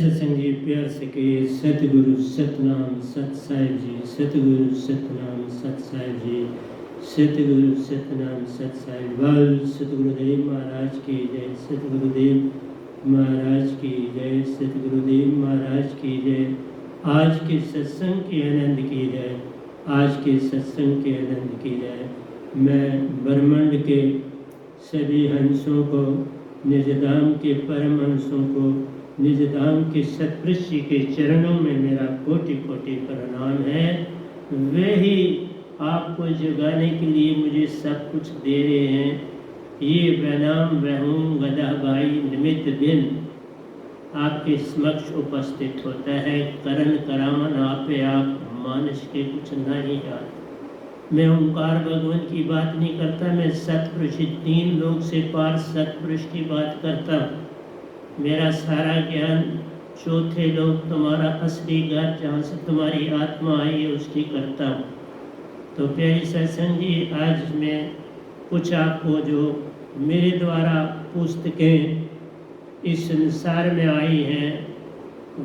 सत्संग जी प्यार से कहिए सतगुरु सतनाम सत साहिब जी, सतगुरु सतनाम सत साहिब जी, सतगुरु सतनाम सत साहिब। वाल सतगुरुदेव महाराज की जय, सतगुरुदेव महाराज की जय, सतगुरुदेव महाराज की जय। आज के सत्संग के आनंद की जय, आज के सत्संग के आनंद की जय। मैं ब्रह्मांड के सभी हंसों को, निजधाम के परम हंसों को, निजधाम के सतपुरुष जी के चरणों में मेरा कोटि कोटि प्रणाम है। वे ही आपको जगाने के लिए मुझे सब कुछ दे रहे हैं। ये बैनाम वहूँ गदा भाई निमित्त बिन आपके समक्ष उपस्थित होता है। करण करावन आपे आप मानस के कुछ नहीं जात। मैं ओंकार भगवान की बात नहीं करता, मैं सतपुरुष तीन लोग से पार सतपुरुष की बात करता हूँ। मेरा सारा ज्ञान चौथे लोग तुम्हारा असली घर जहाँ से तुम्हारी आत्मा आई है उसकी करता हूँ। तो प्यारी सत्संग जी, आज मैं कुछ आपको जो मेरे द्वारा पुस्तकें इस संसार में आई हैं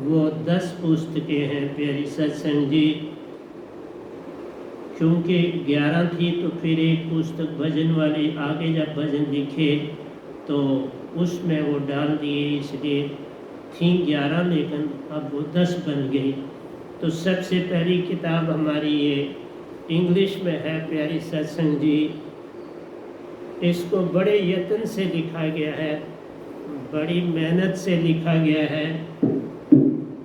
वो 10 पुस्तकें हैं प्यारी सत्संग जी। क्योंकि 11 थी तो फिर एक पुस्तक भजन वाली आगे जब भजन लिखे तो उसमें वो डाल दिए, इसलिए थी 11 लेकिन अब वो 10 बन गई। तो सबसे पहली किताब हमारी ये इंग्लिश में है प्यारी सत्संग जी। इसको बड़े यत्न से लिखा गया है, बड़ी मेहनत से लिखा गया है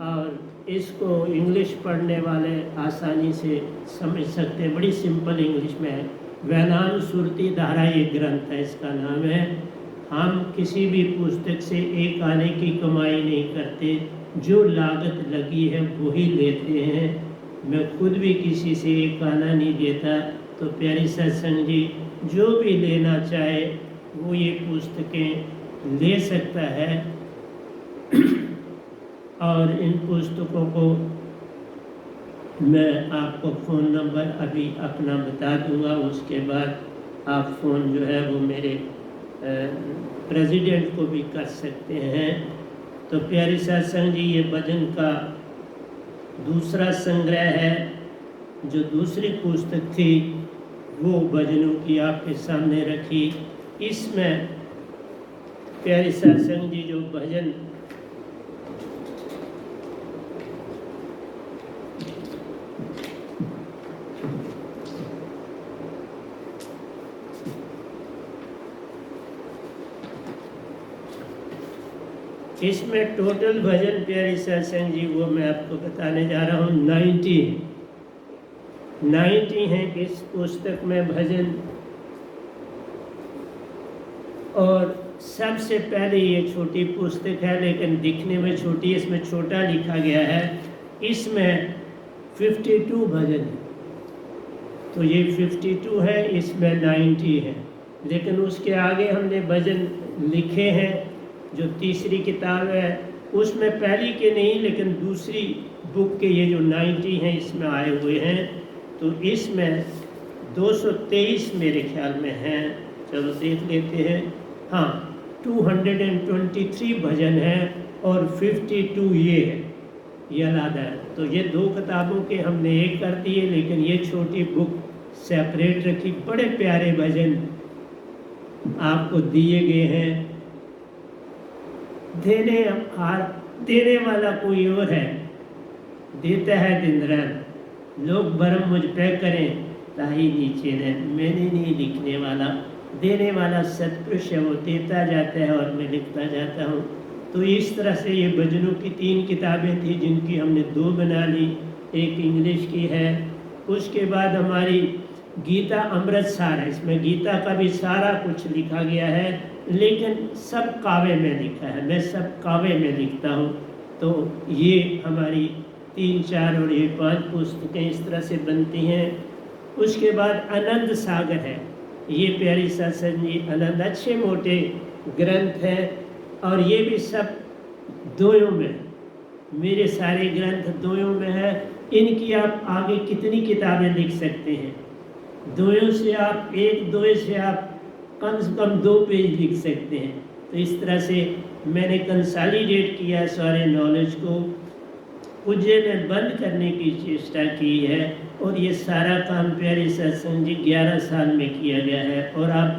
और इसको इंग्लिश पढ़ने वाले आसानी से समझ सकते हैं। बड़ी सिंपल इंग्लिश में है। वैनाम सुरती धारा ये ग्रंथ है, इसका नाम है। हम किसी भी पुस्तक से एक आने की कमाई नहीं करते, जो लागत लगी है वही लेते हैं। मैं खुद भी किसी से एक आना नहीं देता। तो प्यारी सत्संग जी, जो भी लेना चाहे वो ये पुस्तकें ले सकता है। और इन पुस्तकों को मैं आपको फ़ोन नंबर अभी अपना बता दूंगा, उसके बाद आप फ़ोन जो है वो मेरे प्रेसिडेंट को भी कर सकते हैं। तो प्यारी सत्संग जी, ये भजन का दूसरा संग्रह है। जो दूसरी पुस्तक थी वो भजनों की आपके सामने रखी। इसमें प्यारी सत्संग जी जो भजन इसमें टोटल भजन प्यारी सत्संग जी वो मैं आपको बताने जा रहा हूँ 90 हैं इस पुस्तक में भजन। और सबसे पहले ये छोटी पुस्तक है लेकिन दिखने में छोटी, इसमें छोटा लिखा गया है। इसमें 52 भजन है। तो ये 52 है, इसमें 90 है। लेकिन उसके आगे हमने भजन लिखे हैं। जो तीसरी किताब है उसमें पहली के नहीं लेकिन दूसरी बुक के ये जो 90 हैं इसमें आए हुए हैं। तो इसमें 223 मेरे ख्याल में हैं। चलो देख लेते हैं। हाँ, 223 भजन हैं और 52 ये है, ये अलादा है। तो ये 2 किताबों के हमने एक कर दिए, लेकिन ये छोटी बुक सेपरेट रखी। बड़े प्यारे भजन आपको दिए गए हैं। देने वाला कोई और है, देता है दिन रात। लोग भरम मुझ पे करें ताही नीचे रहे। मैंने नहीं लिखने वाला, देने वाला सतपुरुष है, वो देता जाता है और मैं लिखता जाता हूँ। तो इस तरह से ये भजनों की 3 किताबें थी जिनकी हमने 2 बना ली। एक इंग्लिश की है। उसके बाद हमारी गीता अमृत सार है। इसमें गीता का भी सारा कुछ लिखा गया है, लेकिन सब काव्य में लिखा है। मैं सब काव्य में लिखता हूँ। तो ये हमारी 3, 4 और ये 5 पुस्तकें इस तरह से बनती हैं। उसके बाद आनंद सागर है। ये प्यारी सत्संग जी आनंद, अच्छे मोटे ग्रंथ हैं और ये भी सब दोयों में। मेरे सारे ग्रंथ दोयों में है। इनकी आप आगे कितनी किताबें लिख सकते हैं। दोयों से आप 1-2 से आप कम से कम 2 पेज लिख सकते हैं। तो इस तरह से मैंने कंसोलिडेट किया सारे नॉलेज को, पूज्य में बंद करने की चेष्टा की है। और ये सारा काम प्यारे सत्संग जी 11 साल में किया गया है। और आप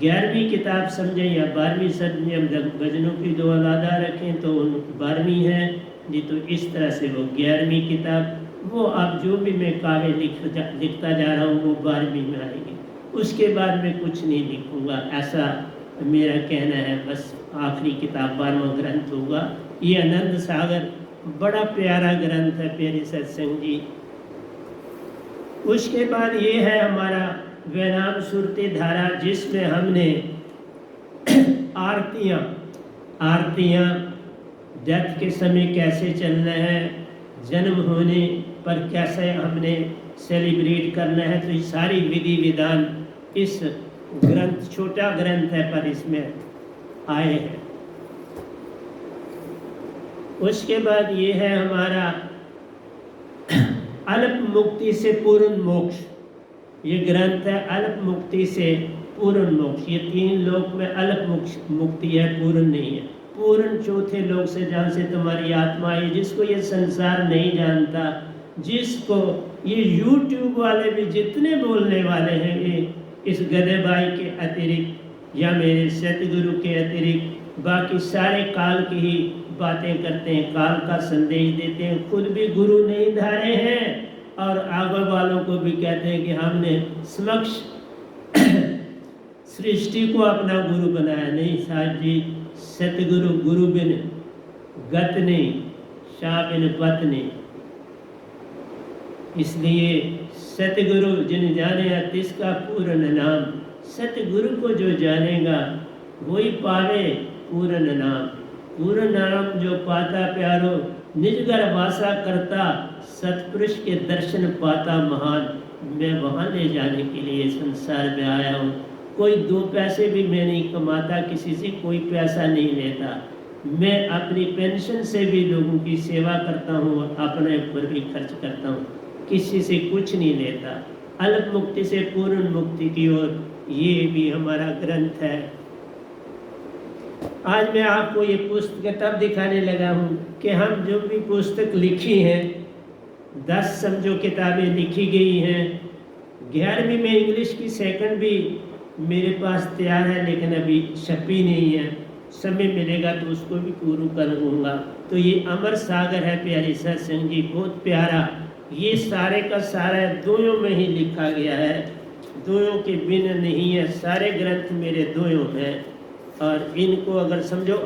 11वीं किताब समझें या 12वीं समझें, हम भजनों की 2 अलादा रखें तो 12वीं है जी। तो इस तरह से वो 11वीं किताब, वो आप जो भी मैं काव्य लिखता जा रहा हूँ वो 12वीं में आएगी। उसके बाद मैं कुछ नहीं लिखूँगा, ऐसा मेरा कहना है। बस आखिरी किताब 12वां ग्रंथ होगा। ये आनंद सागर बड़ा प्यारा ग्रंथ है प्यारे सत्संग जी। उसके बाद ये है हमारा वैनाम सुरती धारा, जिसमें हमने आरतियाँ डेथ के समय कैसे चलना है, जन्म होने पर कैसे हमने सेलिब्रेट करना है, तो ये सारी विधि विधान इस ग्रंथ, छोटा ग्रंथ है पर इसमें आए हैं। उसके बाद ये है हमारा अल्प मुक्ति से पूर्ण मोक्ष। ये ग्रंथ है अल्प मुक्ति से पूर्ण मोक्ष। ये 3 लोक में अल्प मुक्ति है, पूर्ण नहीं है। पूर्ण चौथे लोक से, जहाँ से तुम्हारी आत्मा है, जिसको ये संसार नहीं जानता, जिसको ये YouTube वाले भी जितने बोलने वाले हैं, ये इस गधे भाई के अतिरिक्त या मेरे सतगुरु के अतिरिक्त बाकी सारे काल की ही बातें करते हैं, काल का संदेश देते हैं, खुद भी गुरु नहीं धारे हैं और आगे वालों को भी कहते हैं कि हमने समक्ष सृष्टि को अपना गुरु बनाया। नहीं साहब जी, सतगुरु गुरु बिन गत नहीं, शाह बिन पत नहीं। इसलिए सतगुरु जिन जाने तिसका पूर्ण नाम, सतगुरु को जो जानेगा वही पावे पूर्ण नाम। पूर्ण नाम जो पाता प्यारो, निजगर वासा करता, सतपुरुष के दर्शन पाता महान। मैं वहाँ ले जाने के लिए संसार में आया हूँ। कोई 2 पैसे भी मैं नहीं कमाता, किसी से कोई पैसा नहीं लेता। मैं अपनी पेंशन से भी लोगों की सेवा करता हूँ, अपने ऊपर भी खर्च करता हूँ, किसी से कुछ नहीं लेता। अल्प मुक्ति से पूर्ण मुक्ति की ओर ये भी हमारा ग्रंथ है। आज मैं आपको ये पुस्तक तब दिखाने लगा हूँ कि हम जो भी पुस्तक लिखी हैं, 10 समझो किताबें लिखी गई हैं। 11वीं में इंग्लिश की सेकंड भी मेरे पास तैयार है, लेकिन अभी छपी नहीं है। समय मिलेगा तो उसको भी पूरा कर लूँगा। तो ये अमर सागर है प्यारी सत्संग जी, बहुत प्यारा। ये सारे का सारा दोयों में ही लिखा गया है, दोयों के बिन नहीं है। सारे ग्रंथ मेरे दोयों हैं और इनको अगर समझो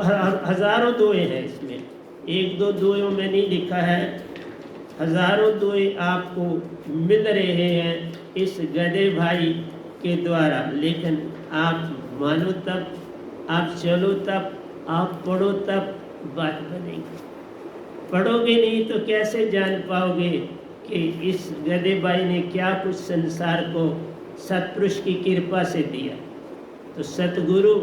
हजारों दोए हैं इसमें, 1-2 दोयों में नहीं लिखा है, हजारों दोए आपको मिल रहे हैं इस गधे भाई के द्वारा। लेकिन आप मानो तब, आप चलो तब, आप पढ़ो तब बात बनेगी। पढ़ोगे नहीं तो कैसे जान पाओगे कि इस गधे भाई ने क्या कुछ संसार को सतपुरुष की कृपा से दिया। तो सतगुरु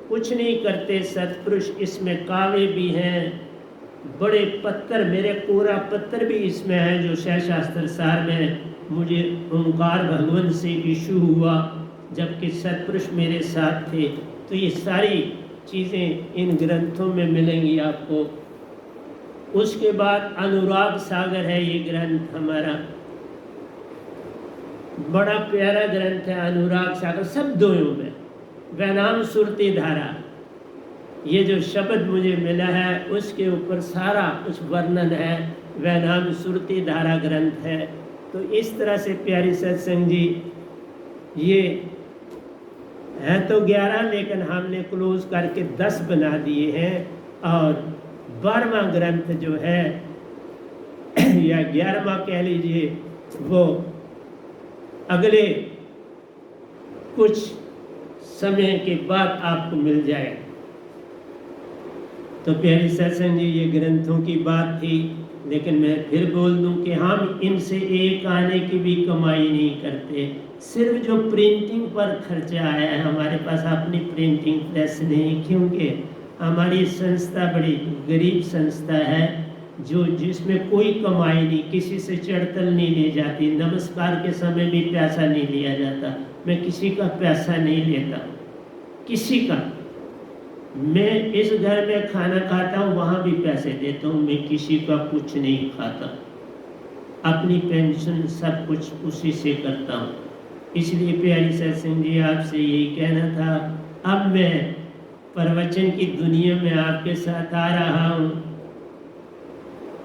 कुछ नहीं करते, सतपुरुष इसमें काव्य भी हैं, बड़े पत्थर, मेरे कोरा पत्थर भी इसमें है जो शास्त्र सार में मुझे ओंकार भगवान से इशू हुआ जबकि सतपुरुष मेरे साथ थे। तो ये सारी चीज़ें इन ग्रंथों में मिलेंगी आपको। उसके बाद अनुराग सागर है ये ग्रंथ हमारा, बड़ा प्यारा ग्रंथ है अनुराग सागर, सब दोयों में। वैनाम सुरती धारा, ये जो शब्द मुझे मिला है उसके ऊपर सारा कुछ वर्णन है। वैनाम सुरती धारा ग्रंथ है। तो इस तरह से प्यारी सत्संग जी, ये है तो 11 लेकिन हमने क्लोज करके 10 बना दिए हैं। और 12वां ग्रंथ जो है या 11वां कह लीजिए, वो अगले कुछ समय के बाद आपको मिल जाए। तो प्यारी सत्संग जी, ये ग्रंथों की बात थी, लेकिन मैं फिर बोल दूं कि हम इनसे एक आने की भी कमाई नहीं करते। सिर्फ जो प्रिंटिंग पर खर्चा आया है, हमारे पास अपनी प्रिंटिंग प्रेस नहीं, क्योंकि हमारी संस्था बड़ी गरीब संस्था है जो जिसमें कोई कमाई नहीं, किसी से चढ़तल नहीं ली जाती, नमस्कार के समय भी पैसा नहीं लिया जाता। मैं किसी का पैसा नहीं लेता, किसी का। मैं इस घर में खाना खाता हूँ, वहाँ भी पैसे देता हूँ, मैं किसी का कुछ नहीं खाता, अपनी पेंशन सब कुछ उसी से करता हूँ। इसलिए प्यारी सत्संग जी आपसे यही कहना था। अब मैं प्रवचन की दुनिया में आपके साथ आ रहा हूँ।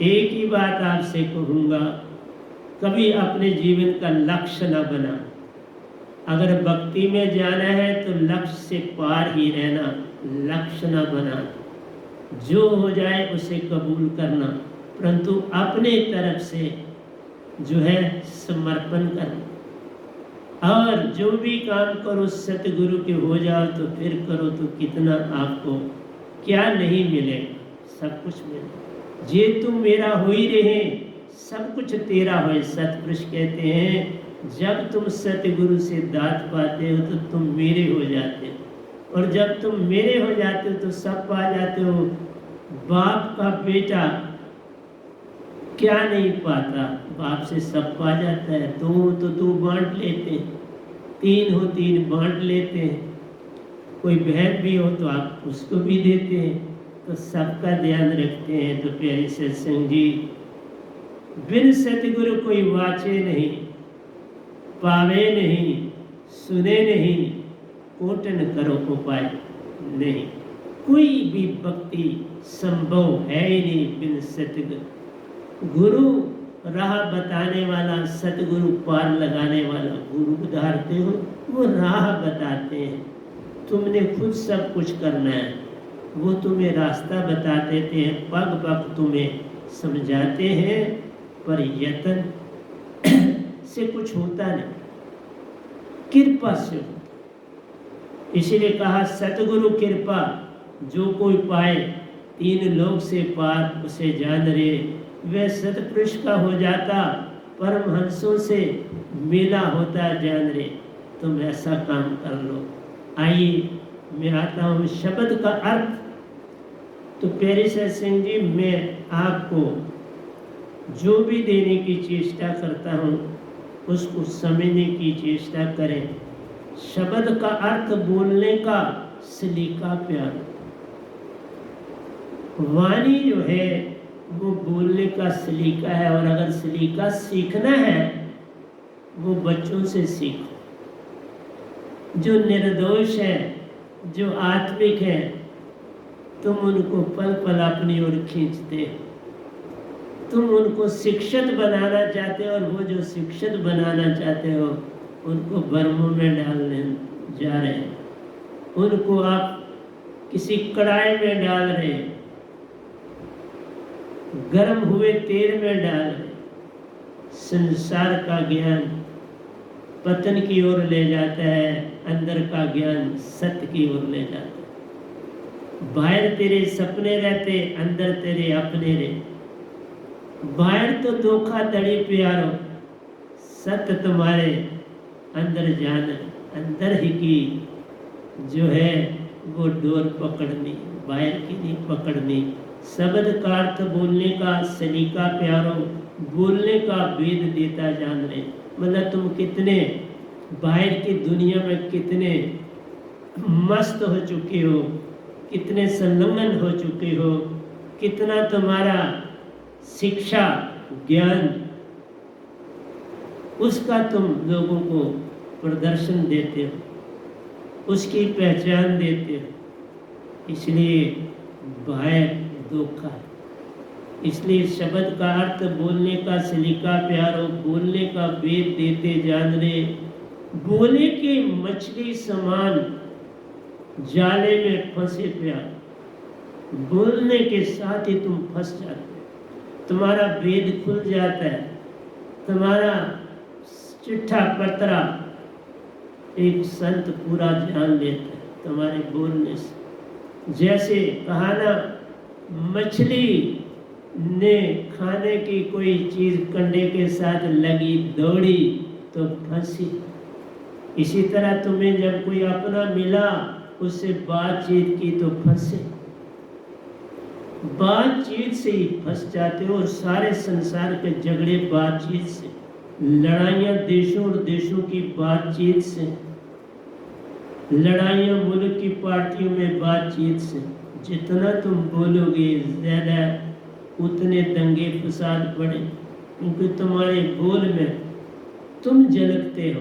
एक ही बात आपसे कहूँगा, कभी अपने जीवन का लक्ष्य न बना। अगर भक्ति में जाना है तो लक्ष्य से पार ही रहना, लक्ष्य न बना। जो हो जाए उसे कबूल करना, परंतु अपने तरफ से जो है समर्पण करना। और जो भी काम करो सतगुरु के हो जाओ तो फिर करो तो कितना आपको क्या नहीं मिलेगा, सब कुछ मिलेगा। जे तुम मेरा हो ही रहे, सब कुछ तेरा हो। सतपुरुष कहते हैं जब तुम सतगुरु से दात पाते हो तो तुम मेरे हो जाते हो, और जब तुम मेरे हो जाते हो तो सब पा जाते हो। बाप का बेटा क्या नहीं पाता, बाप से सब पा जाता है। दो हो तो दो बांट लेते हैं, तीन हो तीन बांट लेते हैं, कोई बहन भी हो तो आप उसको भी देते हैं, तो सबका ध्यान रखते हैं। तो प्यारे सत्संग जी, बिन सतगुरु कोई वाचे नहीं, पावे नहीं, सुने नहीं, कोटन करो उपाय नहीं। कोई भी भक्ति संभव है ही नहीं बिन सतगुरु। गुरु राह बताने वाला, सतगुरु पार लगाने वाला। गुरु उधारते हो, वो राह बताते हैं, तुमने खुद सब कुछ करना है। वो तुम्हें रास्ता बता देते हैं, पग पग तुम्हें समझाते हैं, पर यत्न से कुछ होता नहीं, कृपा से होता। इसीलिए कहा सतगुरु कृपा जो कोई पाए, तीन लोक से पार उसे जान रे। वह सतपुरुष का हो जाता, परमहंसों से मिला होता जान रे। तुम ऐसा काम कर लो। आइए मैं आता हूँ शब्द का अर्थ। तो प्यारे सत्संग जी, मैं आपको जो भी देने की चेष्टा करता हूँ उसको समझने की चेष्टा करें। शब्द का अर्थ बोलने का सलीका प्यार। वाणी जो है वो बोलने का सलीका है, और अगर सलीका सीखना है वो बच्चों से सीखो। जो निर्दोष है, जो आत्मिक है, तुम उनको पल पल अपनी ओर खींचते हो। तुम उनको शिक्षित बनाना चाहते हो, और वो जो शिक्षित बनाना चाहते हो उनको बर्मों में डालने जा रहे हैं। उनको आप किसी कढ़ाई में डाल रहे हैं, गर्म हुए तेल में डाल रहे। संसार का ज्ञान पतन की ओर ले जाता है, अंदर का ज्ञान सत्य की ओर ले जाता है। बाहर तेरे सपने रहते, अंदर तेरे अपने रहे। बाहर तो धोखाधड़ी प्यारो, सत्य तुम्हारे अंदर जाना। अंदर ही की जो है वो डोर पकड़नी, बाहर की नहीं पकड़नी। शब्द का अर्थ बोलने का सलीका प्यारो, बोलने का वेद देता जान रहे। मतलब तुम कितने बाहर की दुनिया में कितने मस्त हो चुके हो, कितने संलग्न हो चुके हो, कितना तुम्हारा शिक्षा ज्ञान उसका तुम लोगों को प्रदर्शन देते हो, उसकी पहचान देते हो। इसलिए बाहर धोखा है। इसलिए शब्द का अर्थ बोलने का सलीका प्यारो, बोलने का वेद देते जान रे। बोले के मछली समान जाले में फंसे प्यार। बोलने के साथ ही तुम फंस जाते हो, तुम्हारा वेद खुल जाता है, तुम्हारा चिट्ठा पत्रा एक संत पूरा जान लेता है तुम्हारे बोलने से। जैसे कहा ना, मछली ने खाने की कोई चीज कंडे के साथ लगी, दौड़ी तो फंसी। इसी तरह तुम्हें जब कोई अपना मिला, उससे बातचीत की तो फंसे। बातचीत से ही फंस जाते हो, और सारे संसार के झगड़े बातचीत से, लड़ाइयाँ देशों और देशों की बातचीत से। लड़ाइयाँ मुल्क की पार्टियों में बातचीत से जितना तुम बोलोगे ज़्यादा उतने दंगे फसाद बढ़े, क्योंकि तुम्हारे बोल में तुम झलकते हो,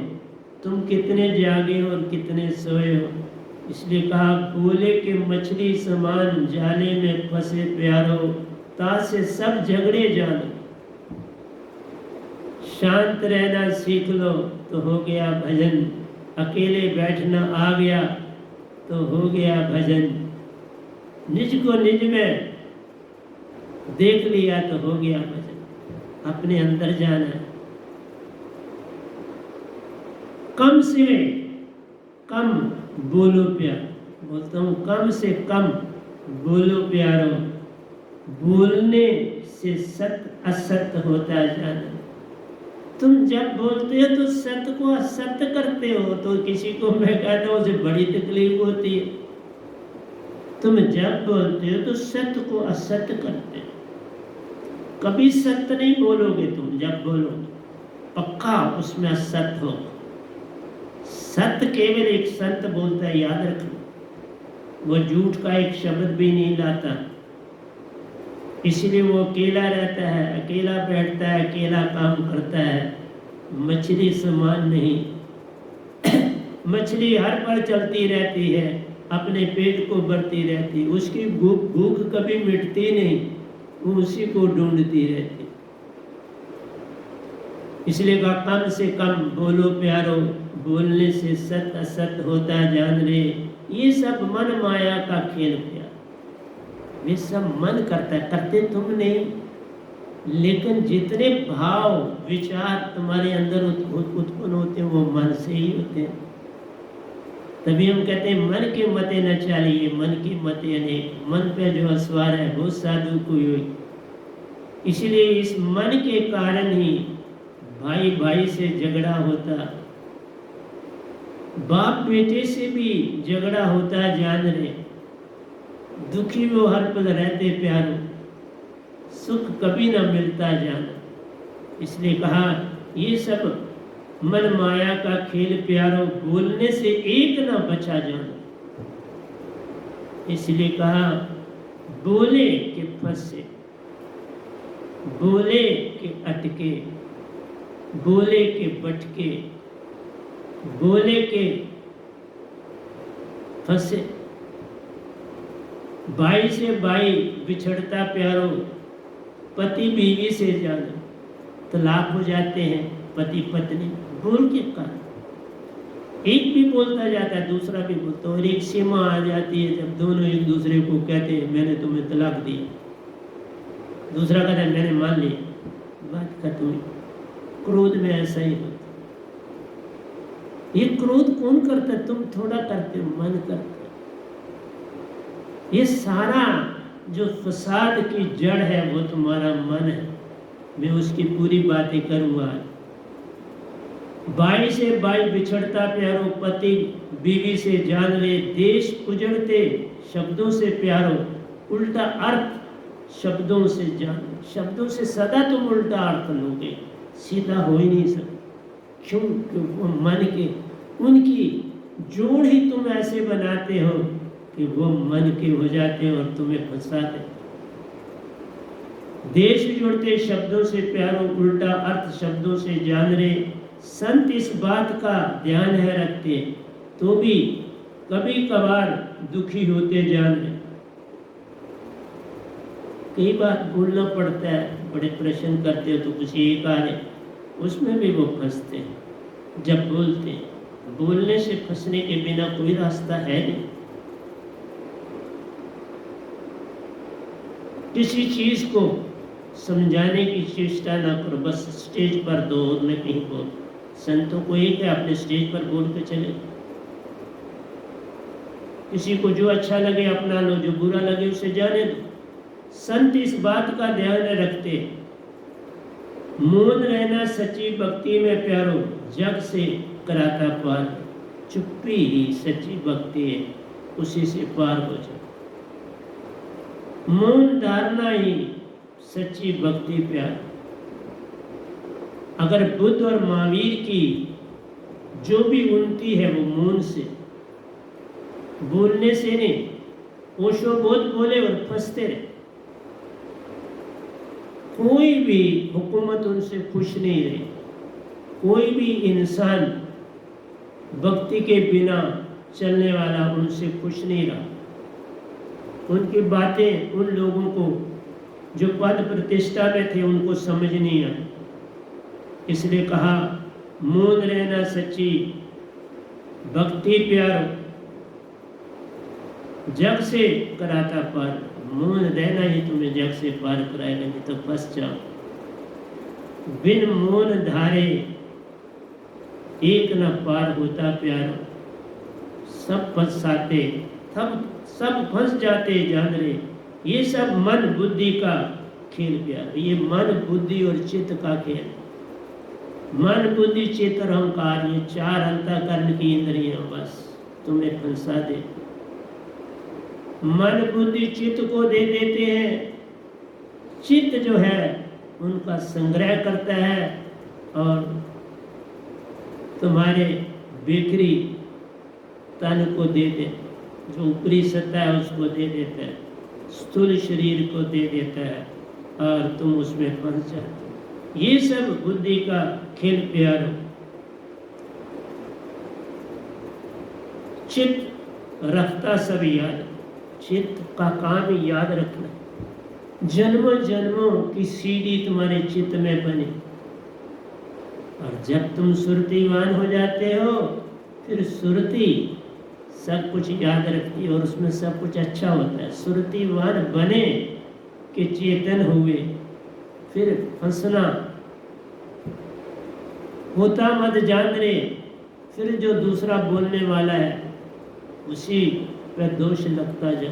तुम कितने जागे हो और कितने सोए हो। इसलिए कहा बोले कि मछली समान जाले में फंसे प्यारो, ताश से सब झगड़े जानो। शांत रहना सीख लो तो हो गया भजन, अकेले बैठना आ गया तो हो गया भजन, निज को निज में देख लिया तो हो गया भजन। अपने अंदर जाना है। कम से कम बोलो प्यार, बोलता हूँ कम से कम बोलो प्यारो, बोलने से सत्य असत्य होता जाना। तुम जब बोलते हो तो सत्य को असत्य करते हो, तो किसी को मैं कहता हूँ उसे बड़ी तकलीफ होती है। तुम जब बोलते हो तो सत्य को असत्य करते हो। कभी सत्य नहीं बोलोगे तुम, जब बोलोगे पक्का उसमें असत्य हो। सत्य केवल एक संत बोलता है, याद रखना। वो झूठ का एक शब्द भी नहीं लाता, इसलिए वो अकेला रहता है, अकेला बैठता है, अकेला काम करता है। मछली समान नहीं मछली हर पल चलती रहती है, अपने पेट को भरती रहती, उसकी भूख कभी मिटती नहीं, वो उसी को ढूंढती रहती। इसलिए कहा कम से कम बोलो प्यारो, बोलने से सत्य असत्य होता जान रे। ये सब मन माया का खेल प्यार, ये सब मन करता है, करते तुम नहीं, लेकिन जितने भाव विचार तुम्हारे अंदर उत्पन्न होते हैं वो मन से ही होते हैं। तभी हम कहते हैं मन के मते न चालिए, मन की मते अनेक, मन पे जो असवार है वो साधु कोई हुई। इसलिए इस मन के कारण ही भाई भाई से झगड़ा होता, बाप बेटे से भी झगड़ा होता जान रहे। दुखी वो हर पल रहते प्यारो, सुख कभी ना मिलता जाना। इसलिए कहा ये सब मन माया का खेल प्यारो, बोलने से एक ना बचा जाना। इसलिए कहा बोले के फंसे, बोले के अटके, बोले के बटके, बोले के फंसे। भाई से भाई बिछड़ता प्यारो, पति बीवी से ज्यादा तलाक हो जाते हैं पति पत्नी बोल के कारण। एक भी बोलता जाता है, दूसरा भी बोलता, और एक सीमा आ जाती है जब दोनों एक दूसरे को कहते हैं मैंने तुम्हें तलाक दिया, दूसरा कहता है मैंने मान लिया, बात खत्म हुई। क्रोध में ऐसा ही होता। ये क्रोध कौन करता है? तुम थोड़ा करते हो, मन करता है। ये सारा जो फसाद की जड़ है वो तुम्हारा मन है। मैं उसकी पूरी बातें करूंगा। भाई से भाई बिछड़ता प्यारो, पति बीवी से जान ले, देश उजड़ते शब्दों से प्यारो, उल्टा अर्थ शब्दों से जान। शब्दों से सदा तुम उल्टा अर्थ लोगे, सीधा हो ही नहीं सकता। क्यों? क्योंकि वो मन के उनकी जोड़ ही तुम ऐसे बनाते हो कि वो मन के हो जाते हैं और तुम्हें फंसाते। देश जुड़ते शब्दों से प्यारो, उल्टा अर्थ शब्दों से जान रे। संत इस बात का ध्यान है रखते, तो भी कभी कभार दुखी होते जान रहे। कई बार बोलना पड़ता है, बड़े प्रश्न करते हो तो कुछ एक आ रहे, उसमें भी वो फंसते हैं। जब बोलते हैं, बोलने से फंसने के बिना कोई रास्ता है नहीं। किसी चीज को समझाने की चेष्टा ना करो, बस स्टेज पर दो और मैं कहीं बोल। संतों को एक है, अपने स्टेज पर बोल के चले। किसी को जो अच्छा लगे अपना लो, जो बुरा लगे उसे जाने दो। संत इस बात का ध्यान रखते, मौन रहना सच्ची भक्ति में प्यारो, जग से कराता पार। चुप्पी ही सच्ची भक्ति है, उसी से पार हो जाए। मौन धारना ही सच्ची भक्ति प्यार। अगर बुद्ध और महावीर की जो भी उन्नति है वो मौन से, बोलने से नहीं। ओशो बहुत बोले और फंसते रहे। कोई भी हुकूमत उनसे खुश नहीं रही। कोई भी इंसान भक्ति के बिना चलने वाला उनसे खुश नहीं रहा। उनकी बातें उन लोगों को जो पद प्रतिष्ठा में थे उनको समझ नहीं आई। इसलिए कहा मौन रहना सच्ची भक्ति प्यारो, जग से कराता पार। मौन रहना ही तुम्हें जग से पार कराएगा, नहीं तो फंस जाओ। बिन मौन धारे एक न पार होता प्यारो, सब फंसाते सब फंस जाते जान रे। ये सब मन बुद्धि का खेल प्यार। ये मन बुद्धि और चित्त का खेल। मन बुद्धि चित्त और अहंकार, ये चार अंतःकरण की इंद्रियां बस तुम्हें फंसा दे। मन बुद्धि चित्त को दे देते हैं। चित्त जो है उनका संग्रह करता है और तुम्हारे बिखरी तन को दे दे, जो ऊपरी सत्ता है उसको दे देता है, स्थूल शरीर को दे देता है और तुम उसमें फंस जाते। ये सब बुद्धि का खेल प्यारो। चित्त रखता सब याद। चित्त का काम याद रखना। जन्मों जन्मों की सीढ़ी तुम्हारे चित्त में बने और जब तुम सुरतिवान हो जाते हो फिर सुरति सब कुछ याद रखती है और उसमें सब कुछ अच्छा होता है। सुरतिवान बने कि चेतन हुए, फिर फंसना होता मत जान रे। फिर जो दूसरा बोलने वाला है उसी पर दोष लगता जा।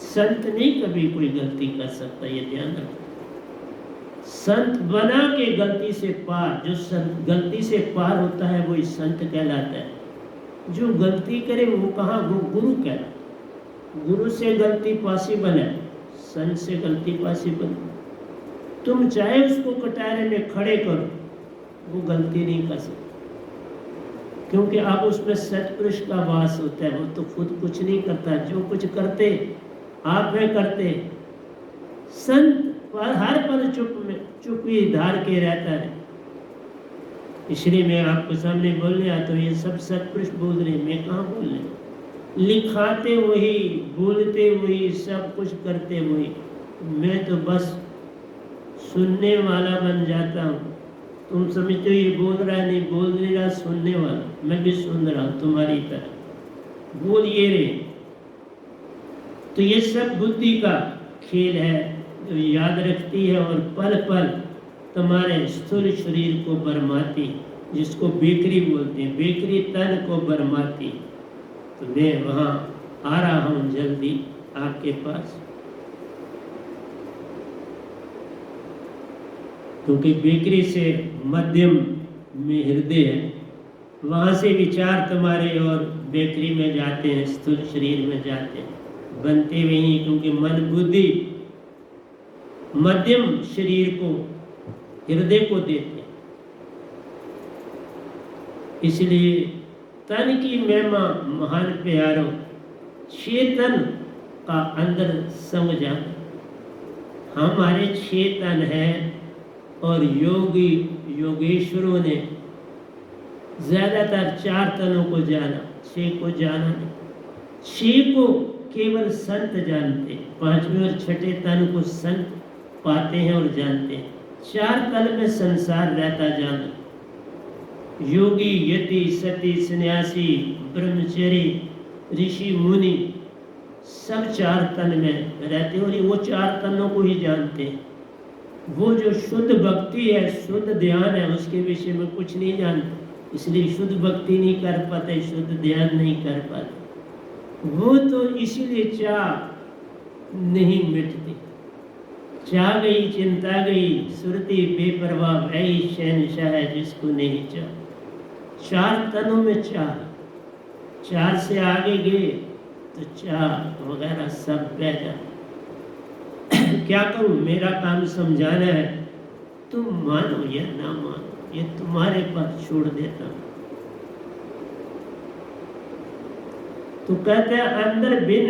संत नहीं कभी कोई गलती कर सकता, ये ध्यान रखो। संत बना के गलती से पार, जो संत गलती से पार होता है वही संत कहलाता है। जो गलती करे वो कहाँ, वो गुरु कहलाता। गुरु से गलती पॉसिबल है, संत से गलती पॉसिबल। तुम चाहे उसको कटारे में खड़े करो, वो गलती नहीं कर सकता, क्योंकि अब उसमें सतपुरुष का वास होता है। वो तो खुद कुछ नहीं करता, जो कुछ करते आप में करते। संत हर पल चुप्पी धार के रहता है। इसलिए मैं आपको सामने बोलने आता हूँ, ये सब सतपुरुष बोल रहे, मैं कहाँ बोल रहे। लिखाते वही, बोलते वही, सब कुछ करते वही। मैं तो बस सुनने वाला बन जाता हूँ। तुम समझते हो ये बोल रहा है, नहीं बोल नहीं रहा, सुनने वाला। मैं भी सुन रहा हूँ तुम्हारी तरह, बोल ये रे। तो ये सब बुद्धि का खेल है जो याद रखती है और पल पल तुम्हारे स्थूल शरीर को बरमाती, जिसको बेकरी बोलते हैं, बेकरी तन को बरमाती। तो मैं वहाँ आ रहा हूँ जल्दी आपके पास, क्योंकि बेकरी से मध्यम में हृदय है, वहाँ से विचार तुम्हारे और बेकरी में जाते हैं, स्थूल शरीर में जाते हैं, बनते वही। क्योंकि मन बुद्धि मध्यम शरीर को, हृदय को देते हैं। इसलिए तन की महिमा महान प्यारो, चेतन का अंदर सम जाना। हमारे चेतन है और योगी योगेश्वरों ने ज्यादातर 4 तनों को जाना, 6 को जाना नहीं। 6 को केवल संत जानते हैं, 5वें और 6ठे तन को संत पाते हैं और जानते हैं। 4 तन में संसार रहता जाना। योगी, यति, सती, सन्यासी, ब्रह्मचारी, ऋषि, मुनि सब 4 तन में रहते हैं और वो 4 तनों को ही जानते हैं। वो जो शुद्ध भक्ति है, शुद्ध ध्यान है, उसके विषय में कुछ नहीं जानते, इसलिए शुद्ध भक्ति नहीं कर पाते, शुद्ध ध्यान नहीं कर पाते। वो तो इसीलिए चाह नहीं मिटती। चाह गई चिंता गई, सुरती बेपरवाह ऐ शहनशाह है जिसको नहीं चाह। 4 तनों में चाह, 4 से आगे गए तो चाह वगैरह सब बह जाए। क्या करूं, मेरा काम समझाना है, तुम मानो या ना मानो, ये तुम्हारे पास छोड़ देता हूं। तो कहते हैं अंदर बिन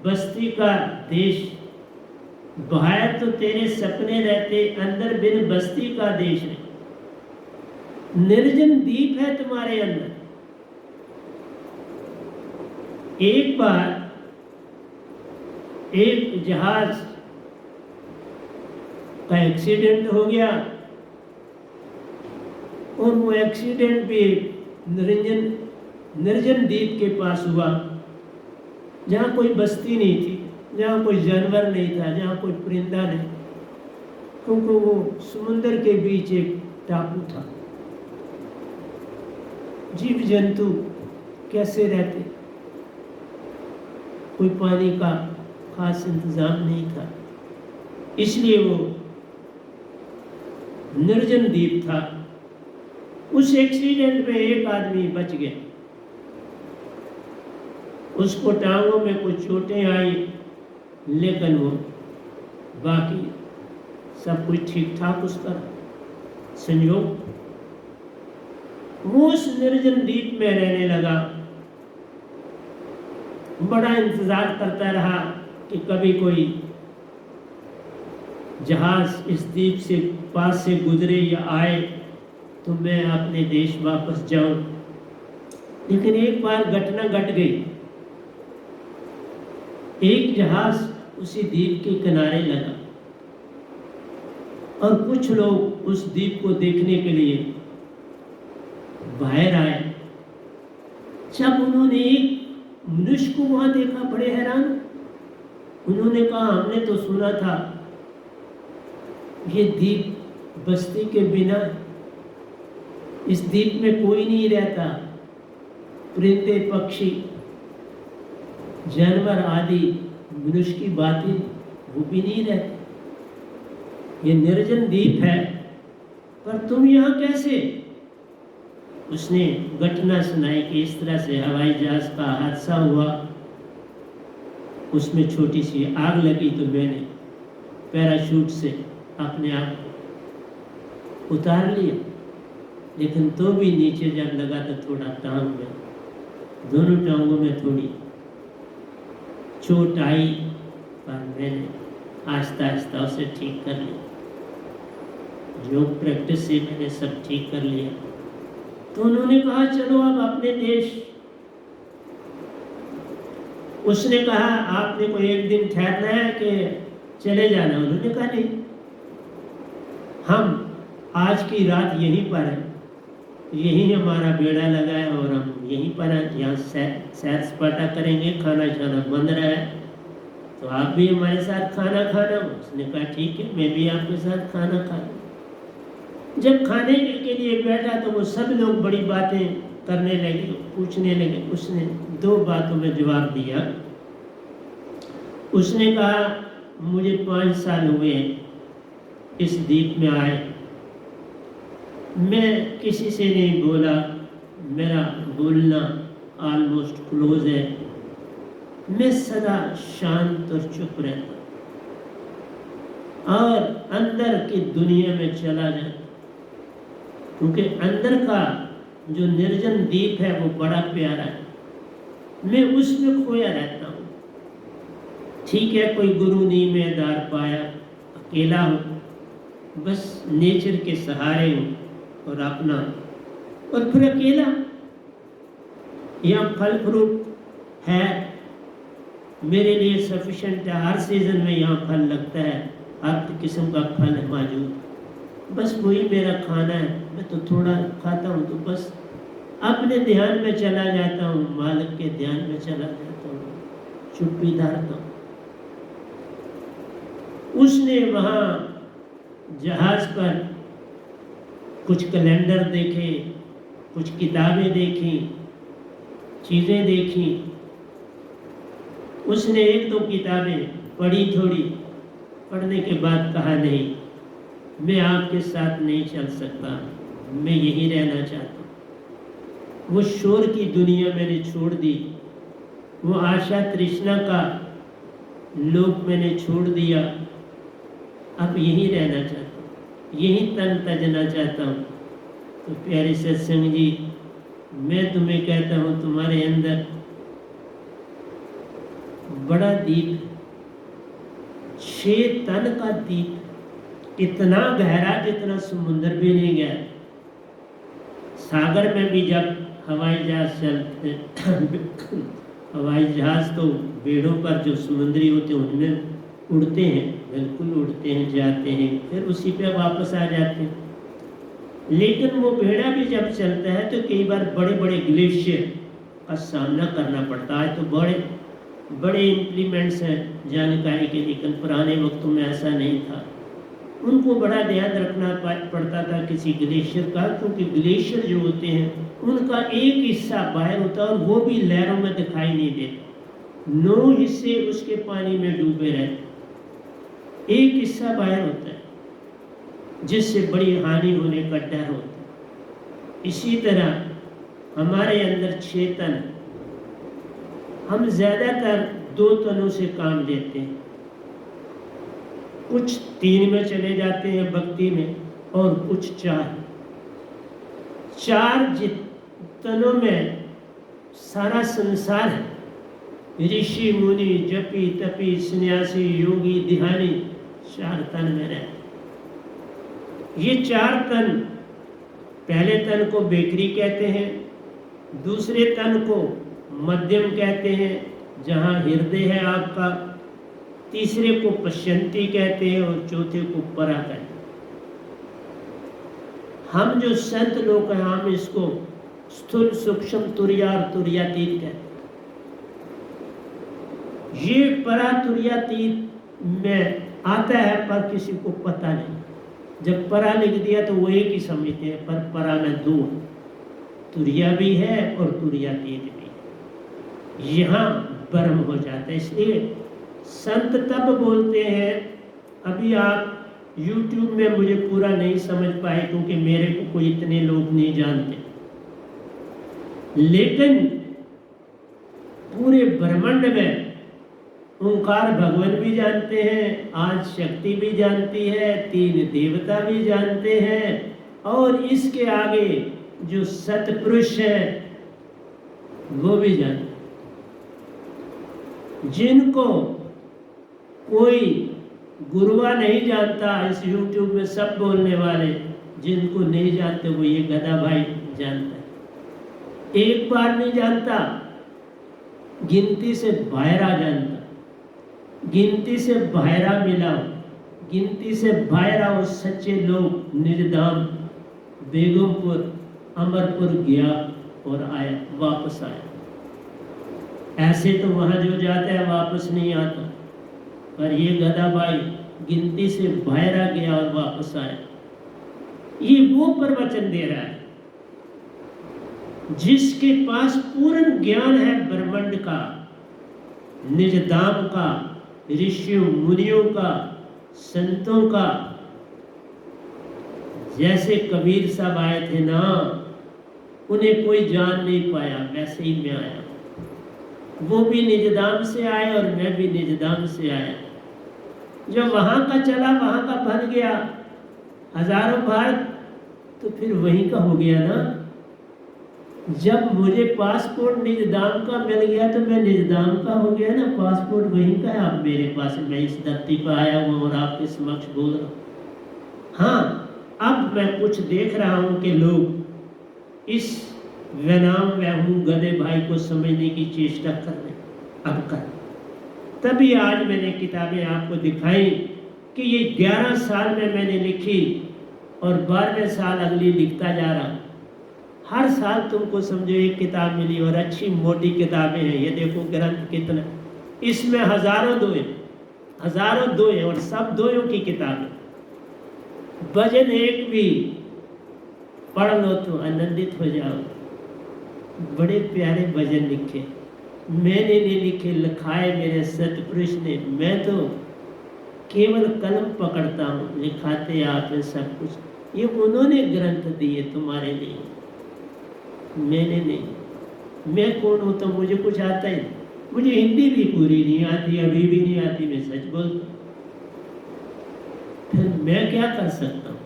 बस्ती का देश, बाहर तो तेरे सपने रहते, अंदर बिन बस्ती का देश है। निर्जन द्वीप है तुम्हारे अंदर। एक बार एक जहाज का एक्सीडेंट हो गया और वो एक्सीडेंट भी निर्जन द्वीप के पास हुआ, जहाँ कोई बस्ती नहीं थी, जहाँ कोई जानवर नहीं था, जहाँ कोई परिंदा नहीं, क्योंकि वो समुद्र के बीच एक टापू था। जीव जंतु कैसे रहते, कोई पानी का खास इंतजाम नहीं था, इसलिए वो निर्जन द्वीप था। उस एक्सीडेंट में एक आदमी बच गया, उसको टांगों में कुछ चोटें आई, लेकिन वो बाकी सब कुछ ठीक ठाक उसका संयोग। वो उस निर्जन द्वीप में रहने लगा, बड़ा इंतजार करता रहा कि कभी कोई जहाज इस द्वीप से पास से गुजरे या आए तो मैं अपने देश वापस जाऊं। लेकिन एक बार घटना घट गई, एक जहाज उसी द्वीप के किनारे लगा और कुछ लोग उस द्वीप को देखने के लिए बाहर आए। जब उन्होंने एक मनुष्य को वहां देखा, बड़े हैरान। उन्होंने कहा हमने तो सुना था ये द्वीप बस्ती के बिना, इस द्वीप में कोई नहीं रहता, परिंदे पक्षी जानवर आदि मनुष्य की बातें वो भी नहीं रहते, ये निर्जन द्वीप है, पर तुम यहाँ कैसे? उसने घटना सुनाई कि इस तरह से हवाई जहाज का हादसा हुआ, उसमें छोटी सी आग लगी तो मैंने पैराशूट से अपने आप को उतार लिया, लेकिन तो भी नीचे जब लगा तो थोड़ा टांग में, दोनों टांगों में थोड़ी चोट आई, पर मैंने आहिस्ता आहिस्ता उसे ठीक कर लिया। योग प्रैक्टिस से मैंने सब ठीक कर लिया। तो उन्होंने कहा चलो अब अपने देश। उसने कहा आपने कोई एक दिन ठहरना है कि चले जाना? उन्होंने कहा नहीं, हम आज की रात यहीं पर हैं, यहीं हमारा बेड़ा लगा है और हम यहीं पर हैं, यहाँ सैर सपाटा करेंगे, खाना शाना बन रहा है, तो आप भी हमारे साथ खाना खाना। उसने कहा ठीक है, मैं भी आपके साथ खाना खा लूँ। जब खाने के लिए बैठा तो वो सब लोग बड़ी बातें करने लगे, पूछने लगे। उसने 2 बातों में जवाब दिया। उसने कहा मुझे 5 साल हुए इस द्वीप में आए, मैं किसी से नहीं बोला, मेरा बोलना ऑलमोस्ट क्लोज है, मैं सदा शांत और चुप रहता और अंदर की दुनिया में चला जाता, क्योंकि अंदर का जो निर्जन द्वीप है वो बड़ा प्यारा है, मैं उसमें खोया रहता हूँ। ठीक है, कोई गुरु नहीं मैं दार पाया, अकेला हूँ, बस नेचर के सहारे हूँ और अपना, और फिर अकेला। यहाँ फल फ्रूट है मेरे लिए सफिशेंट है, हर सीजन में यहाँ फल लगता है, हर किस्म का फल है मौजूद, बस वही मेरा खाना है। मैं तो थोड़ा खाता हूँ तो बस अपने ध्यान में चला जाता हूँ, मालिक के ध्यान में चला जाता हूँ, चुप्पी धारता हूँ। उसने वहाँ जहाज पर कुछ कैलेंडर देखे, कुछ किताबें देखी, चीज़ें देखी। उसने 1-2 किताबें पढ़ी, थोड़ी पढ़ने के बाद कहा नहीं, मैं आपके साथ नहीं चल सकता, मैं यहीं रहना चाहता हूँ। वो शोर की दुनिया मैंने छोड़ दी, वो आशा तृष्णा का लोक मैंने छोड़ दिया, अब यहीं रहना चाहता हूँ, यहीं तन तजना चाहता हूँ। तो प्यारे सत्संग जी, मैं तुम्हें कहता हूँ तुम्हारे अंदर बड़ा द्वीप, 6 टन का द्वीप, इतना गहरा जितना समुद्र भी नहीं गया। सागर में भी जब हवाई जहाज चलते हवाई जहाज तो बेड़ों पर जो समुद्री होते हैं उनमें उड़ते हैं, बिल्कुल उड़ते हैं, जाते हैं, फिर उसी पे वापस आ जाते हैं। लेकिन वो बेड़ा भी जब चलता है तो कई बार बड़े बड़े ग्लेशियर का सामना करना पड़ता है। तो बड़े बड़े इम्प्लीमेंट्स हैं जानकारी के, लेकिन पुराने वक्तों में ऐसा नहीं था। उनको बड़ा ध्यान रखना पड़ता था किसी ग्लेशियर का, क्योंकि ग्लेशियर जो होते हैं उनका एक हिस्सा बाहर होता है और वो भी लहरों में दिखाई नहीं देता। 9 हिस्से उसके पानी में डूबे रहते, एक हिस्सा बाहर होता है, जिससे बड़ी हानि होने का डर होता है। इसी तरह हमारे अंदर 6 तन, हम ज़्यादातर 2 तनों से काम लेते हैं, कुछ 3 में चले जाते हैं भक्ति में, और कुछ 4 तनों में सारा संसार है। ऋषि मुनि जपी तपी सन्यासी योगी ध्यानी 4 तन में रहते। ये 4 तन, पहले तन को बेकरी कहते हैं, दूसरे तन को मध्यम कहते हैं जहाँ हृदय है आपका, तीसरे को पश्यंती कहते हैं और चौथे को परा कहते हैं। हम जो संत लोग हैं हम इसको स्थूल सूक्ष्म तुर्या और तुर्यातीत कहते हैं। ये परा तुर्यातीत में आता है पर किसी को पता नहीं। जब परा लिख दिया तो वो एक ही समझते हैं, पर परा में 2, तुर्या भी है और तुर्यातीत भी है। यहाँ ब्रह्म हो जाता है। इसलिए संत तब बोलते हैं, अभी आप YouTube में मुझे पूरा नहीं समझ पाए क्योंकि मेरे को कोई इतने लोग नहीं जानते, लेकिन पूरे ब्रह्मांड में ओंकार भगवान भी जानते हैं, आज शक्ति भी जानती है, 3 देवता भी जानते हैं, और इसके आगे जो सतपुरुष है वो भी जानते हैं। जिनको कोई गुरुआ नहीं जानता, इस YouTube में सब बोलने वाले जिनको नहीं जानते वो ये गधा भाई जानता है। एक बार नहीं जानता, गिनती से बाहरा जानता, गिनती से बाहरा मिला, गिनती से बाहरा वो सच्चे लोग निर्धाम बेगमपुर अमरपुर गया और आया, वापस आया। ऐसे तो वहाँ जो जाता है वापस नहीं आता, पर ये गधा भाई गिनती से बाहर आ गया और वापस आया। ये वो प्रवचन दे रहा है जिसके पास पूर्ण ज्ञान है ब्रह्मांड का, निजधाम का, ऋषियों मुनियों का, संतों का। जैसे कबीर साहब आए थे ना, उन्हें कोई जान नहीं पाया, वैसे ही मैं आया। वो भी निजधाम से आए और मैं भी निजधाम से आया। जो वहाँ का चला वहाँ का बन गया, हजारों बार तो फिर वहीं का हो गया ना। जब मुझे पासपोर्ट निजधाम का मिल गया तो मैं निजधाम का हो गया ना, पासपोर्ट वहीं का है अब मेरे पास। मैं इस धरती पर आया हूँ और आपके समक्ष बोल रहा हूँ। हाँ, अब मैं कुछ देख रहा हूँ कि लोग इस वनाम वहूँ गधे भाई को समझने की चेष्टा कर रहे, अब कर। तभी आज मैंने किताबें आपको दिखाई कि ये 11 साल में मैंने लिखी और 12वें साल अगली लिखता जा रहा। हर साल तुमको समझो एक किताब मिली और अच्छी मोटी किताबें हैं। ये देखो ग्रंथ कितना, इसमें हजारों दोहे और सब दोयों की किताबें। भजन एक भी पढ़ लो तो आनंदित हो जाओ। बड़े प्यारे भजन लिखे, मैंने नहीं लिखे, लिखाए मेरे सतपुरुष ने। मैं तो केवल कलम पकड़ता हूँ, लिखाते आप हैं सब कुछ। ये उन्होंने ग्रंथ दिए तुम्हारे लिए, मैंने नहीं। मैं कौन होता हूँ, मुझे कुछ आता ही नहीं। मुझे हिंदी भी पूरी नहीं आती, अभी भी नहीं आती, मैं सच बोलता हूँ। फिर मैं क्या कर सकता हूँ?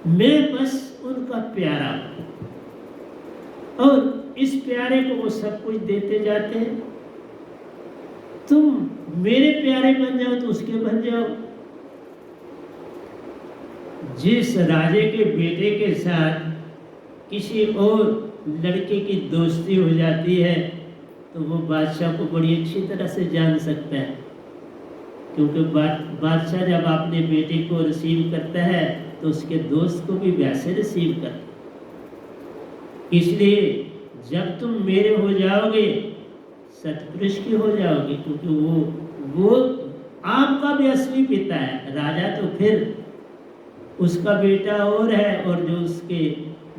मैं बस उनका प्यारा हूँ और इस प्यारे को वो सब कुछ देते जाते हैं। तुम मेरे प्यारे बन जाओ तो उसके बन जाओ। जिस राजे के बेटे के साथ किसी और लड़के की दोस्ती हो जाती है तो वो बादशाह को बड़ी अच्छी तरह से जान सकता है, क्योंकि बादशाह जब अपने बेटे को रिसीव करता है तो उसके दोस्त को भी वैसे रिसीव करता है। इसलिए जब तुम मेरे हो जाओगे सतपुरुष की हो जाओगे, क्योंकि वो आपका भी असली पिता है। राजा तो फिर उसका बेटा और है और जो उसके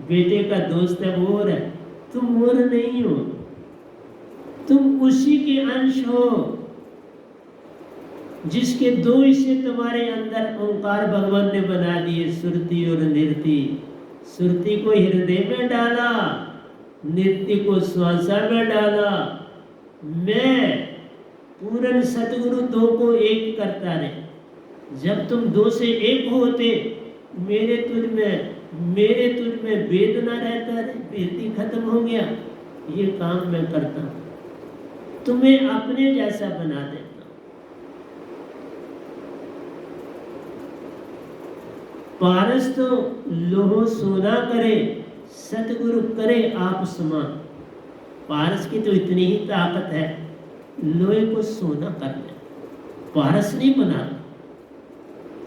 बेटे का दोस्त है वो और है, तुम और नहीं हो, तुम उसी के अंश हो जिसके दो हिस्से तुम्हारे अंदर ओंकार भगवान ने बना दिए, सुरति और नृति। सुरति को हृदय में डाला, नृति को श्वासा में डाला। मैं पूर्ण सतगुरु दो को एक करता रहे। जब तुम दो से एक होते मेरे तुझ में भेद ना रहता रहे, भेद ही खत्म हो गया। ये काम मैं करता हूँ, तुम्हें अपने जैसा बना देता हूँ। पारस तो लोहो सोना करे, सतगुरु करे आप समान। पारस की तो इतनी ही ताकत है, लोहे को सोना कर ले, पारस नहीं बना।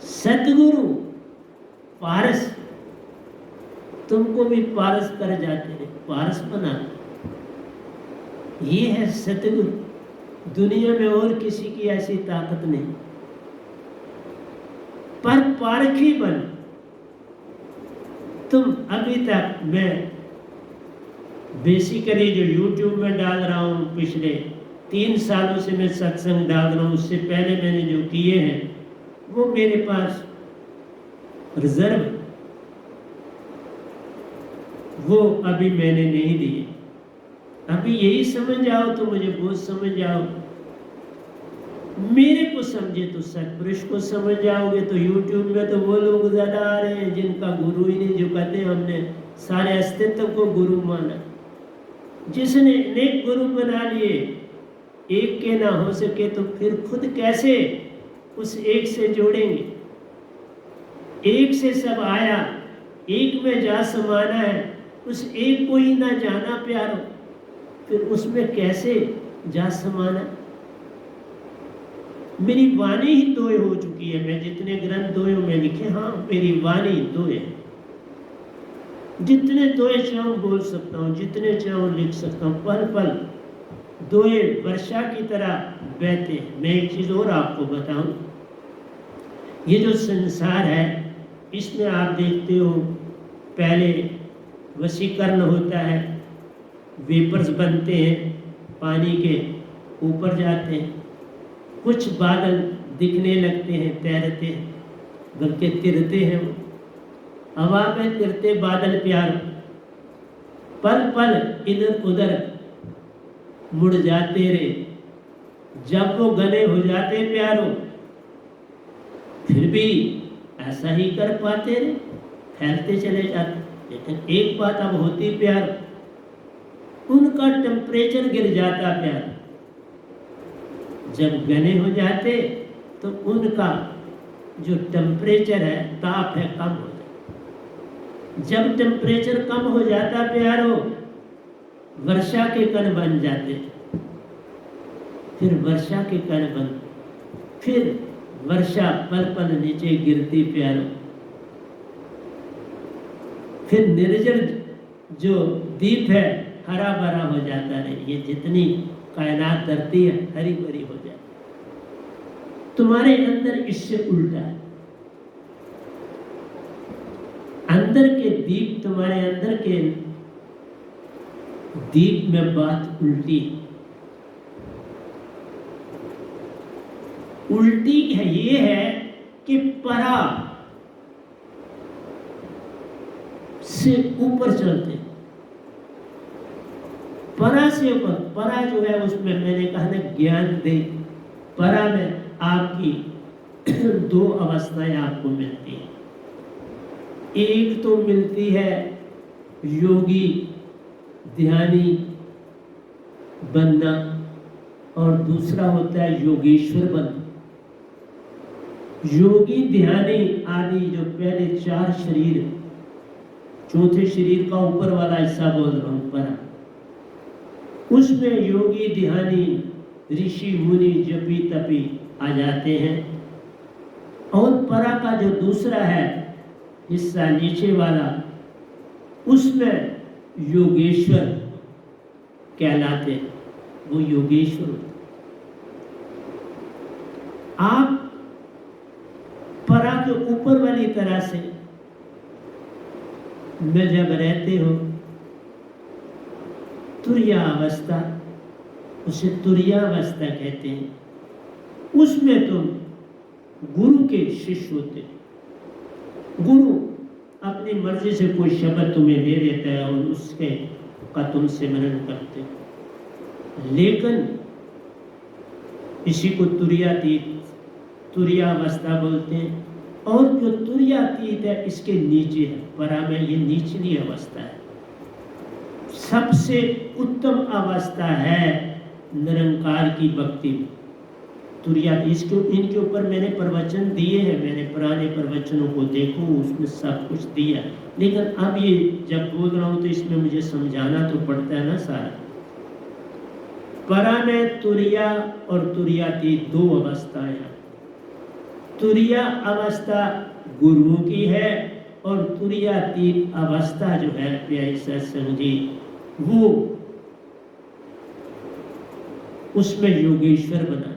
सतगुरु पारस, तुमको भी पारस कर जाते हैं, पारस बना। ये है सतगुरु। दुनिया में और किसी की ऐसी ताकत नहीं। पर पारखी बन तुम। अभी तक मैं बेसिकली जो YouTube में डाल रहा हूँ, पिछले 3 सालों से मैं सत्संग डाल रहा हूँ। उससे पहले मैंने जो किए हैं वो मेरे पास रिजर्व, वो अभी मैंने नहीं दिए। अभी यही समझ जाओ तो मुझे बहुत समझ जाओ, मेरे को समझे तो सतपुरुष को समझ जाओगे। तो YouTube में तो वो लोग ज्यादा आ रहे हैं जिनका गुरु ही नहीं, जो कहते हैं हमने सारे अस्तित्व को गुरु माना। जिसने अनेक गुरु बना लिए, एक के ना हो सके तो फिर खुद कैसे उस एक से जोड़ेंगे। एक से सब आया, एक में जा समाना है, उस एक को ही ना जाना प्यारो, फिर उसमें कैसे जा समाना। मेरी वाणी ही दोए हो चुकी है। मैं जितने ग्रंथ दोए में लिखे, हाँ मेरी वाणी दोए, जितने दोए चाहूं बोल सकता हूँ, जितने चाहूं लिख सकता हूँ। पल पल दोए वर्षा की तरह बहते हैं। मैं एक चीज और आपको बताऊं, ये जो संसार है इसमें आप देखते हो पहले वशीकरण होता है, वेपर्स बनते हैं, पानी के ऊपर जाते हैं, कुछ बादल दिखने लगते हैं, तैरते हैं, बल्कि तिरते हैं। वो हवा में तिरते बादल प्यारो, पल पल इधर उधर मुड़ जाते रे। जब वो घने हो जाते प्यारो, फिर भी ऐसा ही कर पाते रे, फैलते चले जाते। लेकिन एक बात अब होती प्यार, उनका टेम्परेचर गिर जाता प्यार। जब घने हो जाते तो उनका जो टेम्परेचर है, ताप है, कम हो जाता। जब टेम्परेचर कम हो जाता प्यारो, वर्षा के कण बन जाते। फिर वर्षा के कण बन, फिर वर्षा पल पल नीचे गिरती प्यारो। फिर निर्जर जो दीप है हरा भरा हो जाता है। ये जितनी कायनात धरती है हरी भरी हो जाती। तुम्हारे अंदर इससे उल्टा है। अंदर के दीप, तुम्हारे अंदर के दीप में बात उल्टी उल्टी है। ये है कि परा से ऊपर चलते, परा से ऊपर। परा जो है उसमें मैंने कहा ना ज्ञान दे। परा में आपकी 2 अवस्थाएं आपको मिलती हैं। एक तो मिलती है योगी ध्यानी बनना, और दूसरा होता है योगेश्वर बंध। योगी ध्यानी आदि जो पहले 4 शरीर, चौथे शरीर का ऊपर वाला हिस्सा बोल रहा हूं परा, उसमें योगी ध्यानी ऋषि मुनि जपी तपी आ जाते हैं। और परा का जो दूसरा है हिस्सा नीचे वाला, उसमें योगेश्वर कहलाते हैं, वो योगेश्वर। आप परा के ऊपर वाली तरह से में जब रहते हो, तुर्या अवस्था, उसे तुर्या अवस्था कहते हैं, उसमें तुम गुरु के शिष्य होते। गुरु अपनी मर्जी से कोई शब्द तुम्हें दे देता है और उसके का तुम सिमरन करते हो। लेकिन इसी को तुर्यातीत, तुर्यावस्था बोलते हैं। और जो तुर्यातीत है इसके नीचे है, परा में ये निचली अवस्था है। सबसे उत्तम अवस्था है निरंकार की भक्ति। तुर्या इसको, इनके ऊपर मैंने प्रवचन दिए हैं, मैंने पुराने प्रवचनों को देखो, उसमें सब कुछ दिया। लेकिन अब ये जब बोल रहा हूँ तो इसमें मुझे समझाना तो पड़ता है ना सारा। परा में तुर्या और तुर्यातीत 2 अवस्थाएं। तुर्या अवस्था गुरुओं की है और तुर्यातीत अवस्था जो है प्यारी सत्संग जी, वो उसमें योगेश्वर बना।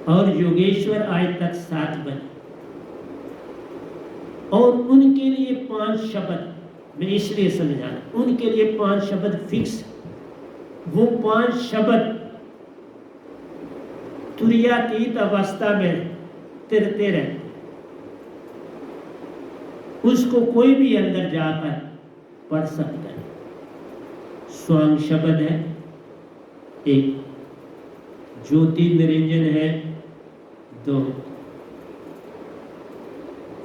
और योगेश्वर आज तक 7 बने। और उनके लिए 5 शब्द, मैं इसलिए समझाना, उनके लिए 5 शब्द फिक्स। वो 5 शब्द तुर्यातीत अवस्था में तिरते रहते, उसको कोई भी अंदर जाकर पढ़ सकता है। स्वांग शब्द है एक, ज्योति निरंजन है 2,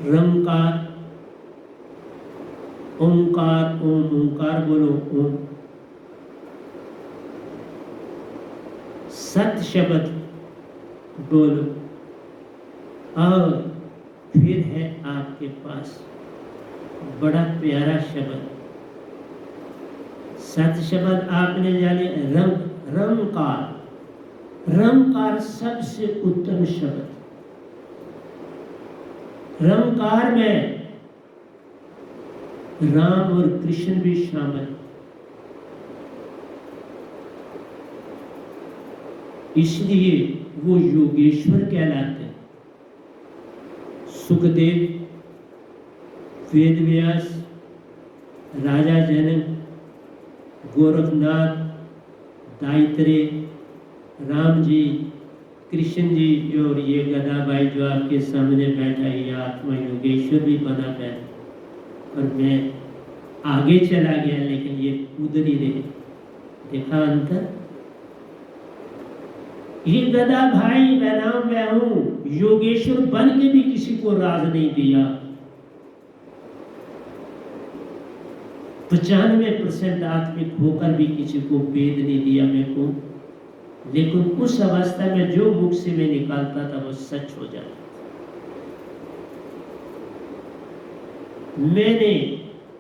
रंकार, ओंकार, ओम, ओंकार बोलो ओम। सत शब्द बोलो। और फिर है आपके पास बड़ा प्यारा शब्द, सत शब्द आपने जाने, रंकार। रंकार सबसे उत्तम शब्द। रंकार में राम और कृष्ण भी शामिल, इसलिए वो योगेश्वर कहलाते हैं। सुखदेव, वेदव्यास, राजा जनक, गोरखनाथ, दायित्रेय, राम जी, कृष्ण जी और ये गदा भाई जो आपके सामने बैठा है, ये आत्मा योगेश्वर भी बना बैठा। और मैं आगे चला गया लेकिन ये उधर ही रहे। देखा अंतर? ये गदा भाई बना मैं हूं, योगेश्वर बन के भी किसी को राज नहीं दिया। 95% आत्मिक होकर भी किसी को वेद नहीं दिया मेरे को। लेकिन उस अवस्था में जो मुख से मैं निकालता था वो सच हो जाता। मैंने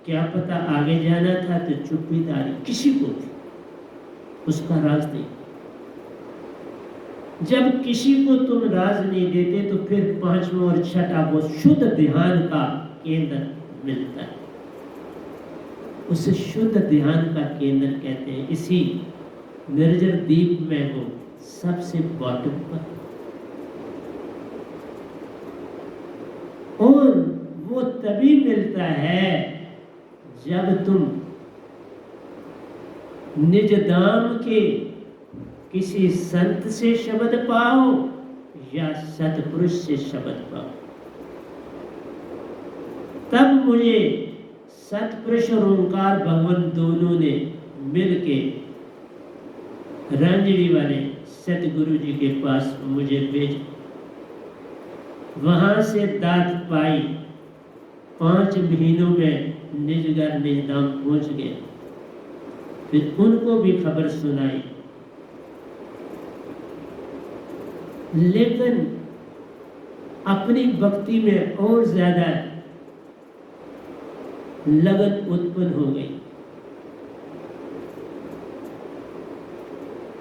क्या पता आगे जाना था तो चुप्पीदारी किसी को थी, उसका राज नहीं। जब किसी को तुम राज नहीं देते तो फिर 5वां और 6वां वो शुद्ध ध्यान का केंद्र मिलता है। उसे शुद्ध ध्यान का केंद्र कहते हैं। इसी निर्जर दीप में वो सबसे बॉटम पर, और वो तभी मिलता है जब तुम निज धाम के किसी संत से शब्द पाओ या सतपुरुष से शब्द पाओ। तब मुझे सतपुरुष और ओंकार भगवान दोनों ने मिलके रंजड़ी वाले सतगुरु जी के पास मुझे भेज। वहां से दात पाई, 5 महीनों में निज घर निज धाम पहुंच गए। फिर उनको भी खबर सुनाई लेकिन अपनी भक्ति में और ज्यादा लगन उत्पन्न हो गई।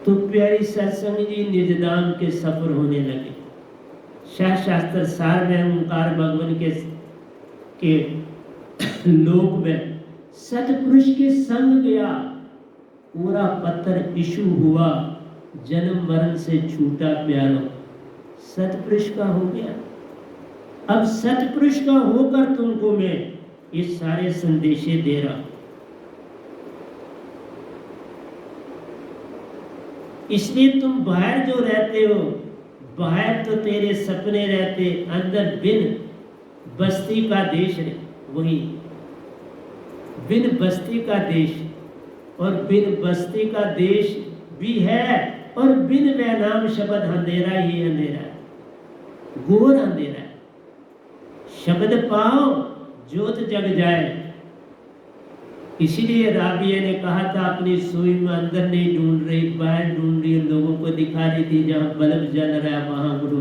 तो प्यारी सत्संग जी निजधाम के सफर होने लगे। शास्त्र सार में ओंकार भगवान के लोक में सतपुरुष के संग गया, पूरा पत्थर इशू हुआ, जन्म मरण से छूटा प्यारो, सतपुरुष का हो गया। अब सतपुरुष का होकर तुमको मैं ये सारे संदेशे दे रहा हूं। इसलिए तुम बाहर जो रहते हो, बाहर तो तेरे सपने रहते, अंदर बिन बस्ती का देश है, वही बिन बस्ती का देश, और बिन बस्ती का देश भी है, और बिन वह नाम शब्द अंधेरा ही अंधेरा है, घोर अंधेरा है। शब्द पाओ ज्योत जग जाए। इसीलिए राबिया ने कहा था अपनी सुई में अंदर नहीं ढूंढ रही, बाहर ढूंढ रही, लोगों को दिखा रही थी जहां बल्ब जल रहा है वहां गुरु।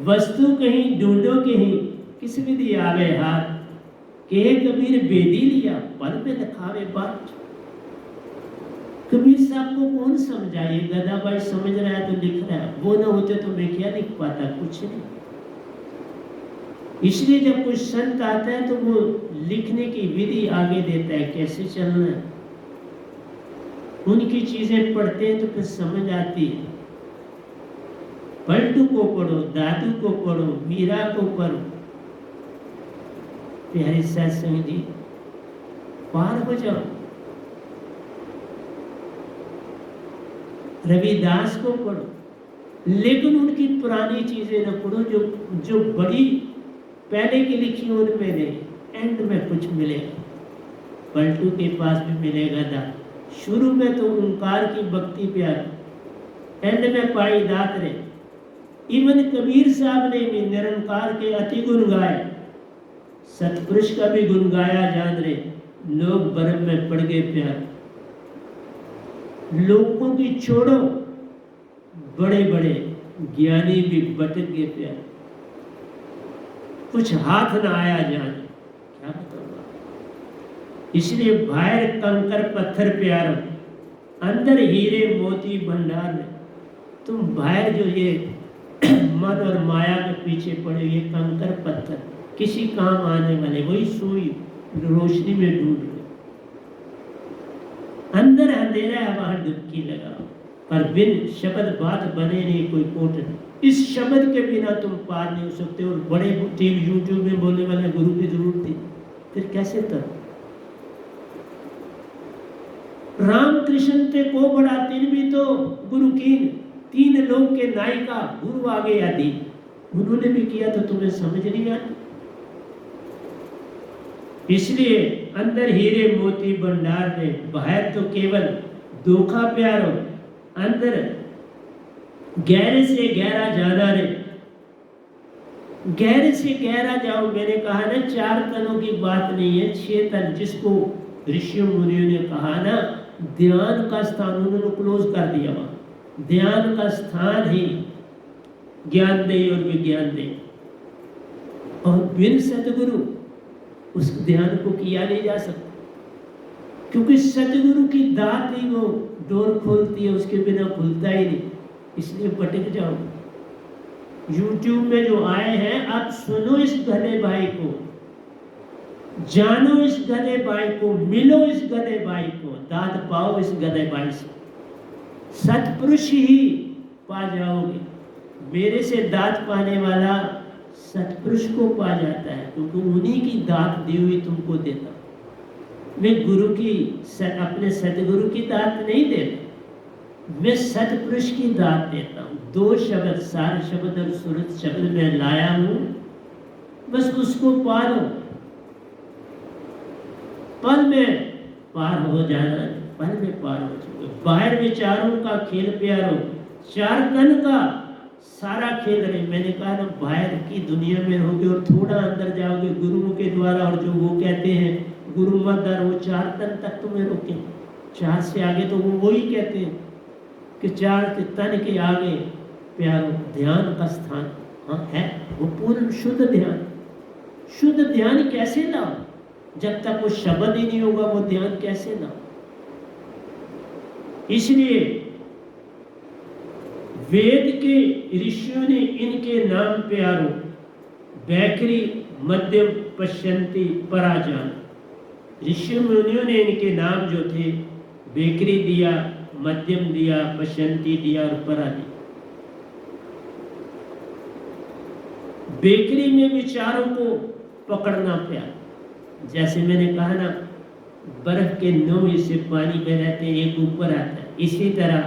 वस्तु कहीं ढूंढो कहीं, किस विधि आवे हाथ, के कबीर बेदी लिया पल में दिखावे बात। कबीर साहब को कौन समझाए, गदा भाई समझ रहा है तो लिख रहा है, वो ना होते तो मैं क्या लिख पाता, कुछ नहीं। इसलिए जब कोई संत आता है तो वो लिखने की विधि आगे देता है, कैसे चलना है। उनकी चीजें पढ़ते हैं तो फिर समझ आती है। पलटू को पढ़ो, दादू को पढ़ो, मीरा को पढ़ो। प्यारे सत्संग जी पार हो जाओ। रविदास को पढ़ो, लेकिन उनकी पुरानी चीजें न पढ़ो, जो बड़ी पहले की लिखी उनमें नहीं, एंड में कुछ मिलेगा। पलटू के पास भी मिलेगा दात। शुरू में तो ओंकार की भक्ति प्यार, एंड में पाई दात रे। इवन कबीर साहब ने भी निरंकार के अति गुण गाए, सतपुरुष का भी गुण गाया जान रे। लोग बर्फ में पड़ गए प्यार। लोगों की छोड़ो, बड़े बड़े ज्ञानी भी भटक गए प्यार। कुछ हाथ ना आया जाने, क्या बताऊंगा। इसलिए बाहर कंकर पत्थर प्यारो, अंदर हीरे मोती भंडार में। तुम बाहर जो ये मन और माया के पीछे पड़े, ये कंकर पत्थर किसी काम आने वाले, वही सुई रोशनी में ढूंढ रहे। अंदर अंधेरा है, वहां डुबकी लगाओ, पर बिन शब्द बात बने नहीं कोई कोट नहीं। इस शब्द के बिना तुम पार नहीं हो सकते। और बड़े टीवी यूट्यूब में बोलने वाले गुरु की जरूरत थी, फिर कैसे तब। राम कृष्ण ते को बड़ा तीन भी तो गुरु कीन, तीन लोग के नायिका गुरु आगे आदि। उन्होंने भी किया तो तुम्हें समझ नहीं आती। इसलिए अंदर हीरे मोती भंडार ने, बाहर तो केवल धोखा प्यारो, अंदर गहरे से गहरा जाना रे। गहरे से गहरा जाओ। मैंने कहा ना 4 तनों की बात नहीं है, 6 तन, जिसको ऋषियों मुनियों ने कहा ना ध्यान का स्थान, उन्होंने क्लोज कर दिया। वहां ध्यान का स्थान ही ज्ञान दे और विज्ञान दे, और बिन सतगुरु उस ध्यान को किया नहीं जा सकता। क्योंकि सतगुरु की दात ही वो डोर खोलती है, उसके बिना खुलता ही नहीं। इसलिए भटक जाओ। YouTube में जो आए हैं, आप सुनो इस गधे भाई को, जानो इस गधे भाई को, मिलो इस गधे भाई को, दाद पाओ इस गधे भाई से, सतपुरुष ही पा जाओगे। मेरे से दात पाने वाला सतपुरुष को पा जाता है, क्योंकि उन्हीं की दात दी हुई तुमको देता। मैं गुरु की अपने सतगुरु की दात नहीं देता, मैं सतपुरुष की दात देता हूँ। 2 शब्द, सार शब्द और सूरत शब्द में लाया हूँ, बस उसको पालो। पल में पार हो जाना, पल में पार हो जाओगे। बाहर विचारों का खेल प्यारो, 4 तन का सारा खेल रहे। मैंने कहा ना बाहर की दुनिया में रहोगे और थोड़ा अंदर जाओगे गुरुओं के द्वारा, और जो वो कहते हैं गुरु मत डर, वो 4 तन तक तुम्हें रोके। 4 से आगे तो वो वही कहते हैं कि 4 तन के आगे प्यारों, ध्यान का स्थान है वो पूर्ण शुद्ध ध्यान। शुद्ध ध्यान कैसे लाओ? जब तक वो शब्द ही नहीं होगा वो ध्यान कैसे लाओ? इसलिए वेद के ऋषियों ने इनके नाम प्यारों बैखरी, मध्यम, पश्यंती, पराजान, ऋषि मुनियों ने इनके नाम जो थे बेकरी दिया, मध्यम दिया, पश्यंती दिया और परा दिया। बेकरी में विचारों को पकड़ना प्यार, जैसे मैंने कहा ना, बर्फ के 9 हिस्से पानी में रहते हैं, एक ऊपर आता है, इसी तरह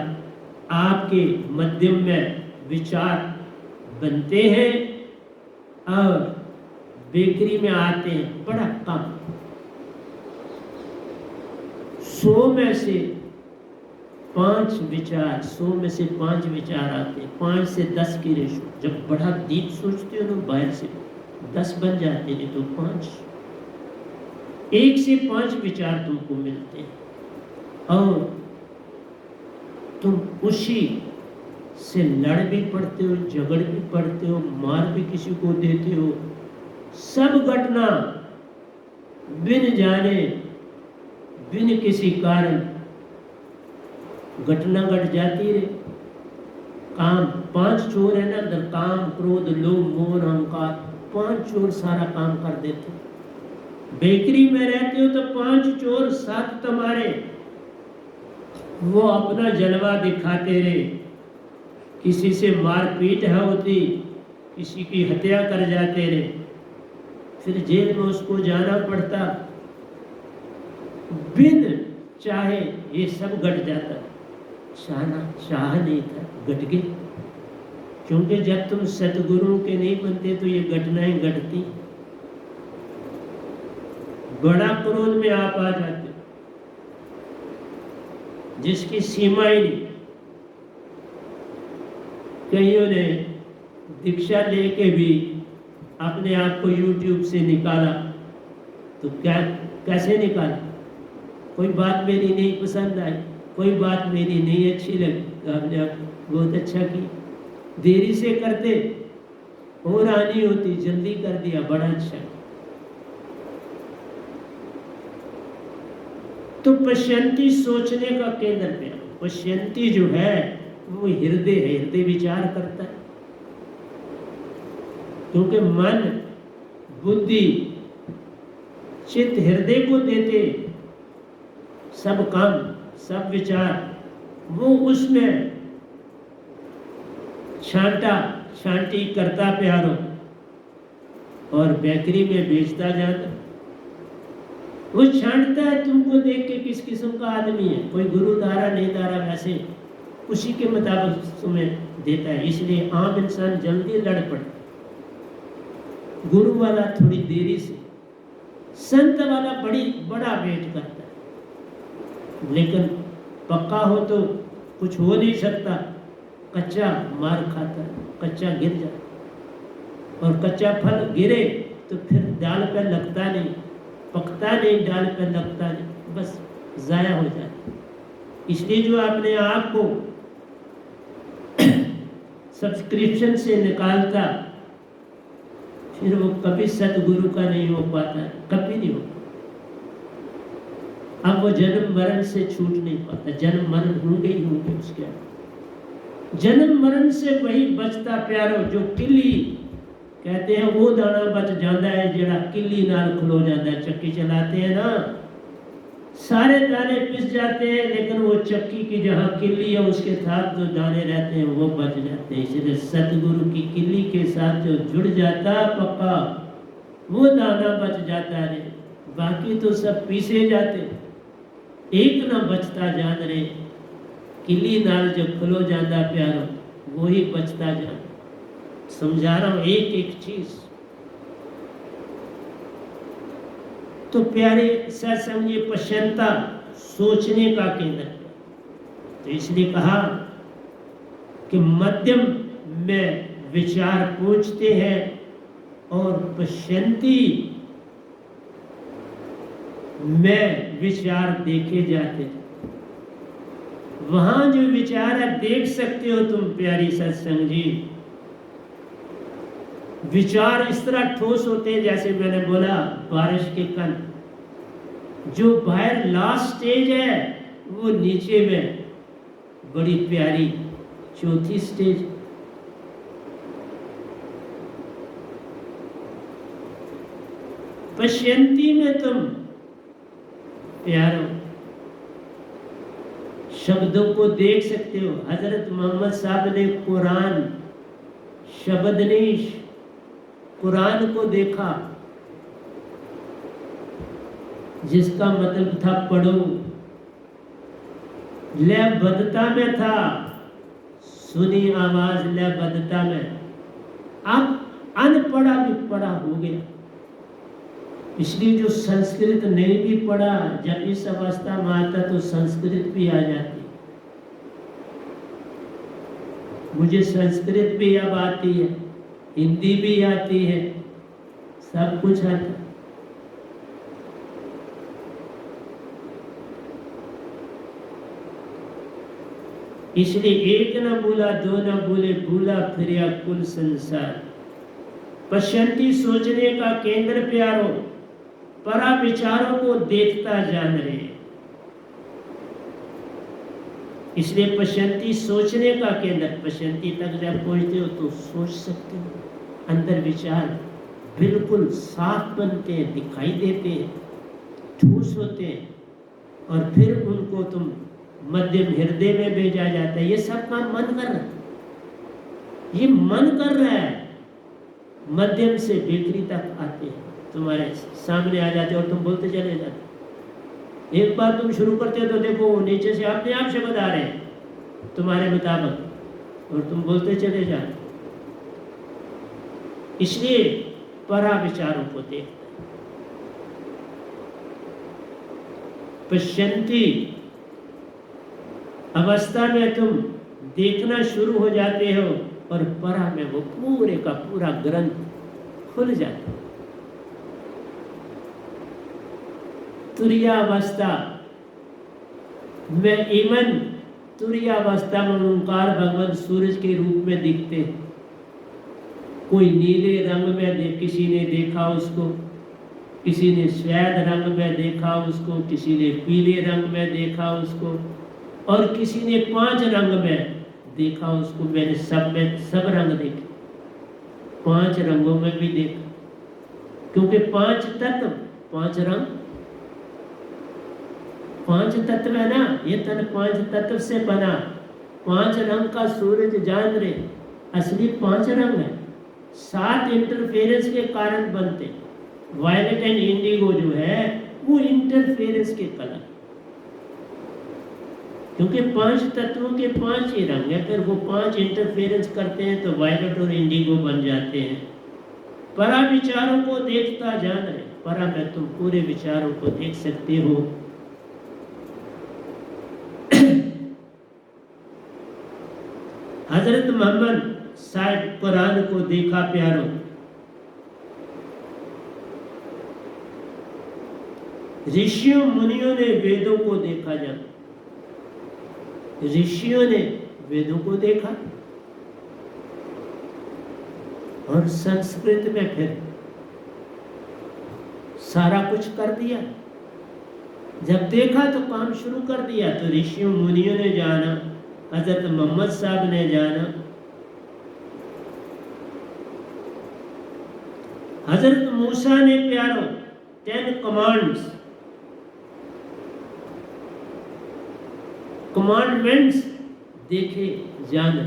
आपके मध्यम में विचार बनते हैं और बेकरी में आते हैं बड़ा कम। 100 में से 5 विचार, 100 में से 5 विचार आते हैं, 5 से 10 की रेशो। जब बड़ा डीप सोचते हो ना, बाहर से 10 बन जाते हैं, तो 5, 1 से 5 विचार तुमको मिलते हैं और तुम उसी से लड़ भी पड़ते हो, झगड़ भी पड़ते हो, मार भी किसी को देते हो। सब घटना बिन जाने बिन किसी कारण घटना घट जाती रहे। काम 5 चोर है ना अंदर, काम, क्रोध, लोभ, मोह, अहंकार, 5 चोर सारा काम कर देते। बेकरी में रहते हो तो 5 चोर साथ तुम्हारे, वो अपना जलवा दिखाते रहे। किसी से मारपीट है होती, किसी की हत्या कर जाते रहे, फिर जेल में उसको जाना पड़ता, बिन चाहे ये सब घट जाता। चाह नहीं था, घट गई। क्योंकि जब तुम सतगुरु के नहीं बनते तो ये घटनाएं घटती। बड़ा क्रोध में आप आ जाते, जिसकी सीमा ही नहीं। कईयों ने दीक्षा लेके भी अपने आप को YouTube से निकाला, तो क्या कैसे निकाला? कोई बात मेरी नहीं पसंद आई, कोई बात मेरी नहीं अच्छी लगी, आपने आप बहुत अच्छा की, देरी से करते और आनी होती, जल्दी कर दिया, बड़ा अच्छा। तो पश्यंती सोचने का केंद्र पे, पश्यंती जो है वो हृदय है, हृदय विचार करता है। क्योंकि मन, बुद्धि, चित्त हृदय को देते सब काम, सब विचार, वो उसमें छांटी करता प्यारों और बेकरी में बेचता जाता। वो छांटता है तुमको देख के किस किस्म का आदमी है, कोई गुरु धारा नहीं धारा, वैसे उसी के मुताबिक तुम्हें देता है। इसलिए आम इंसान जल्दी लड़ पड़ता, गुरु वाला थोड़ी देरी से, संत वाला बड़ा वेट करता है। लेकिन पक्का हो तो कुछ हो नहीं सकता, कच्चा मार खाता है, कच्चा गिर जाता, और कच्चा फल गिरे तो फिर डाल पे लगता नहीं, पकता नहीं, डाल पे लगता नहीं, बस जाया हो जाता। इसलिए जो अपने आप को सब्सक्रिप्शन से निकालता, फिर वो कभी सतगुरु का नहीं हो पाता, कभी नहीं हो। अब वो जन्म मरण से छूट नहीं पाता, जन्म मरण होंगे ही होंगे उसके आगे। जन्म मरण से वही बचता प्यारो जो किली कहते हैं, वो दाना बच जाता है जेड़ा किली नाल खलो जाता है। चक्की चलाते हैं ना, सारे दाने पिस जाते हैं, लेकिन वो चक्की की जहाँ किल्ली है उसके साथ जो दाने रहते हैं वो बच जाते हैं। इसलिए सतगुरु की किल्ली के साथ जो जुड़ जाता पक्का, वो दाना बच जाता है, बाकी तो सब पीसे जाते, एक ना बचता जान रे। किल्ली नाल जो खलो जाता प्यारो, वही बचता जान। समझा रहा हूँ एक एक चीज। तो प्यारे सत्संग, ये पश्यंता सोचने का केंद्र है। तो इसलिए कहा कि मध्यम में विचार पूछते हैं और पश्यंती में विचार देखे जाते हैं। वहां जो विचार है देख सकते हो तुम प्यारी सत्संग जी। विचार इस तरह ठोस होते हैं जैसे मैंने बोला बारिश के कण। जो बाहर लास्ट स्टेज है वो नीचे में बड़ी प्यारी चौथी स्टेज। पश्यंती में तुम प्यारो शब्दों को देख सकते हो। हजरत मोहम्मद साहब ने कुरान शब्दनीश कुरान को देखा, जिसका मतलब था पढ़ो। लयबद्धता में था, सुनी आवाज लयबद्धता में। अब अनपढ़ा भी पढ़ा हो गया। इसलिए जो संस्कृत नहीं भी पढ़ा, जब इस अवस्था में आता तो संस्कृत भी आ जाती। मुझे संस्कृत भी अब आती है, हिंदी भी आती है, सब कुछ आता है। इसलिए एक न भूला, दो न भूले, भूला फिर कुल संसार। पश्यंती सोचने का केंद्र प्यारो, परा विचारों को देखता जान रहे। इसलिए पश्यंती सोचने का केंद्र। पश्यंती तक जब पहुंचते हो तो सोच सकते हो। अंदर विचार बिल्कुल साफ बनते हैं, दिखाई देते हैं, ठोस होते हैं, और फिर उनको तुम मध्यम हृदय में भेजा जाता है। ये सब काम मन कर रहा है, ये मन कर रहा है। मध्यम से बेकरी तक आते हैं, तुम्हारे सामने आ जाते और तुम बोलते चले जाते। एक बार तुम शुरू करते हो तो देखो नीचे से अपने आप शब्द आ रहे हैं तुम्हारे मुताबिक, और तुम बोलते चले जाते। इसलिए परा विचारों को देखते। पश्यंती अवस्था में तुम देखना शुरू हो जाते हो, और परा में वो पूरे का पूरा ग्रंथ खुल जाता है। तुरीयावस्था में इवन तुरीयावस्था में ओंकार भगवान सूरज के रूप में दिखते हैं। कोई नीले रंग में किसी ने देखा उसको, किसी ने श्वेत रंग में देखा उसको, किसी ने पीले रंग में देखा उसको, और किसी ने 5 रंग में देखा उसको। मैंने सब में सब रंग देखे, 5 रंगों में भी देखा, क्योंकि 5 तत्व 5 रंग, 5 तत्व है ना, ये तन 5 तत्व से बना। 5 रंग का सूरज जान रहे, असली 5 रंग है। 7 इंटरफेरेंस के कारण बनते। वायलेट एंड इंडिगो जो है वो इंटरफेरेंस के कलर, क्योंकि 5 तत्वों के 5 ही रंग है, फिर वो 5 इंटरफेरेंस करते हैं तो वायलेट और इंडिगो बन जाते हैं। परा विचारों को देखता जान रहे। परा में तुम पूरे विचारों को देख सकते हो। हजरत मोहम्मद साहब कुरान को देखा प्यारो। ऋषियों मुनियों ने वेदों को देखा। जब ऋषियों ने वेदों को देखा और संस्कृत में फिर सारा कुछ कर दिया। जब देखा तो काम शुरू कर दिया। तो ऋषियों मुनियों ने जाना, हजरत मोहम्मद साहब ने जाना। हजरत मूसा ने प्यारो 10 कमांडमेंट्स देखे, जाने।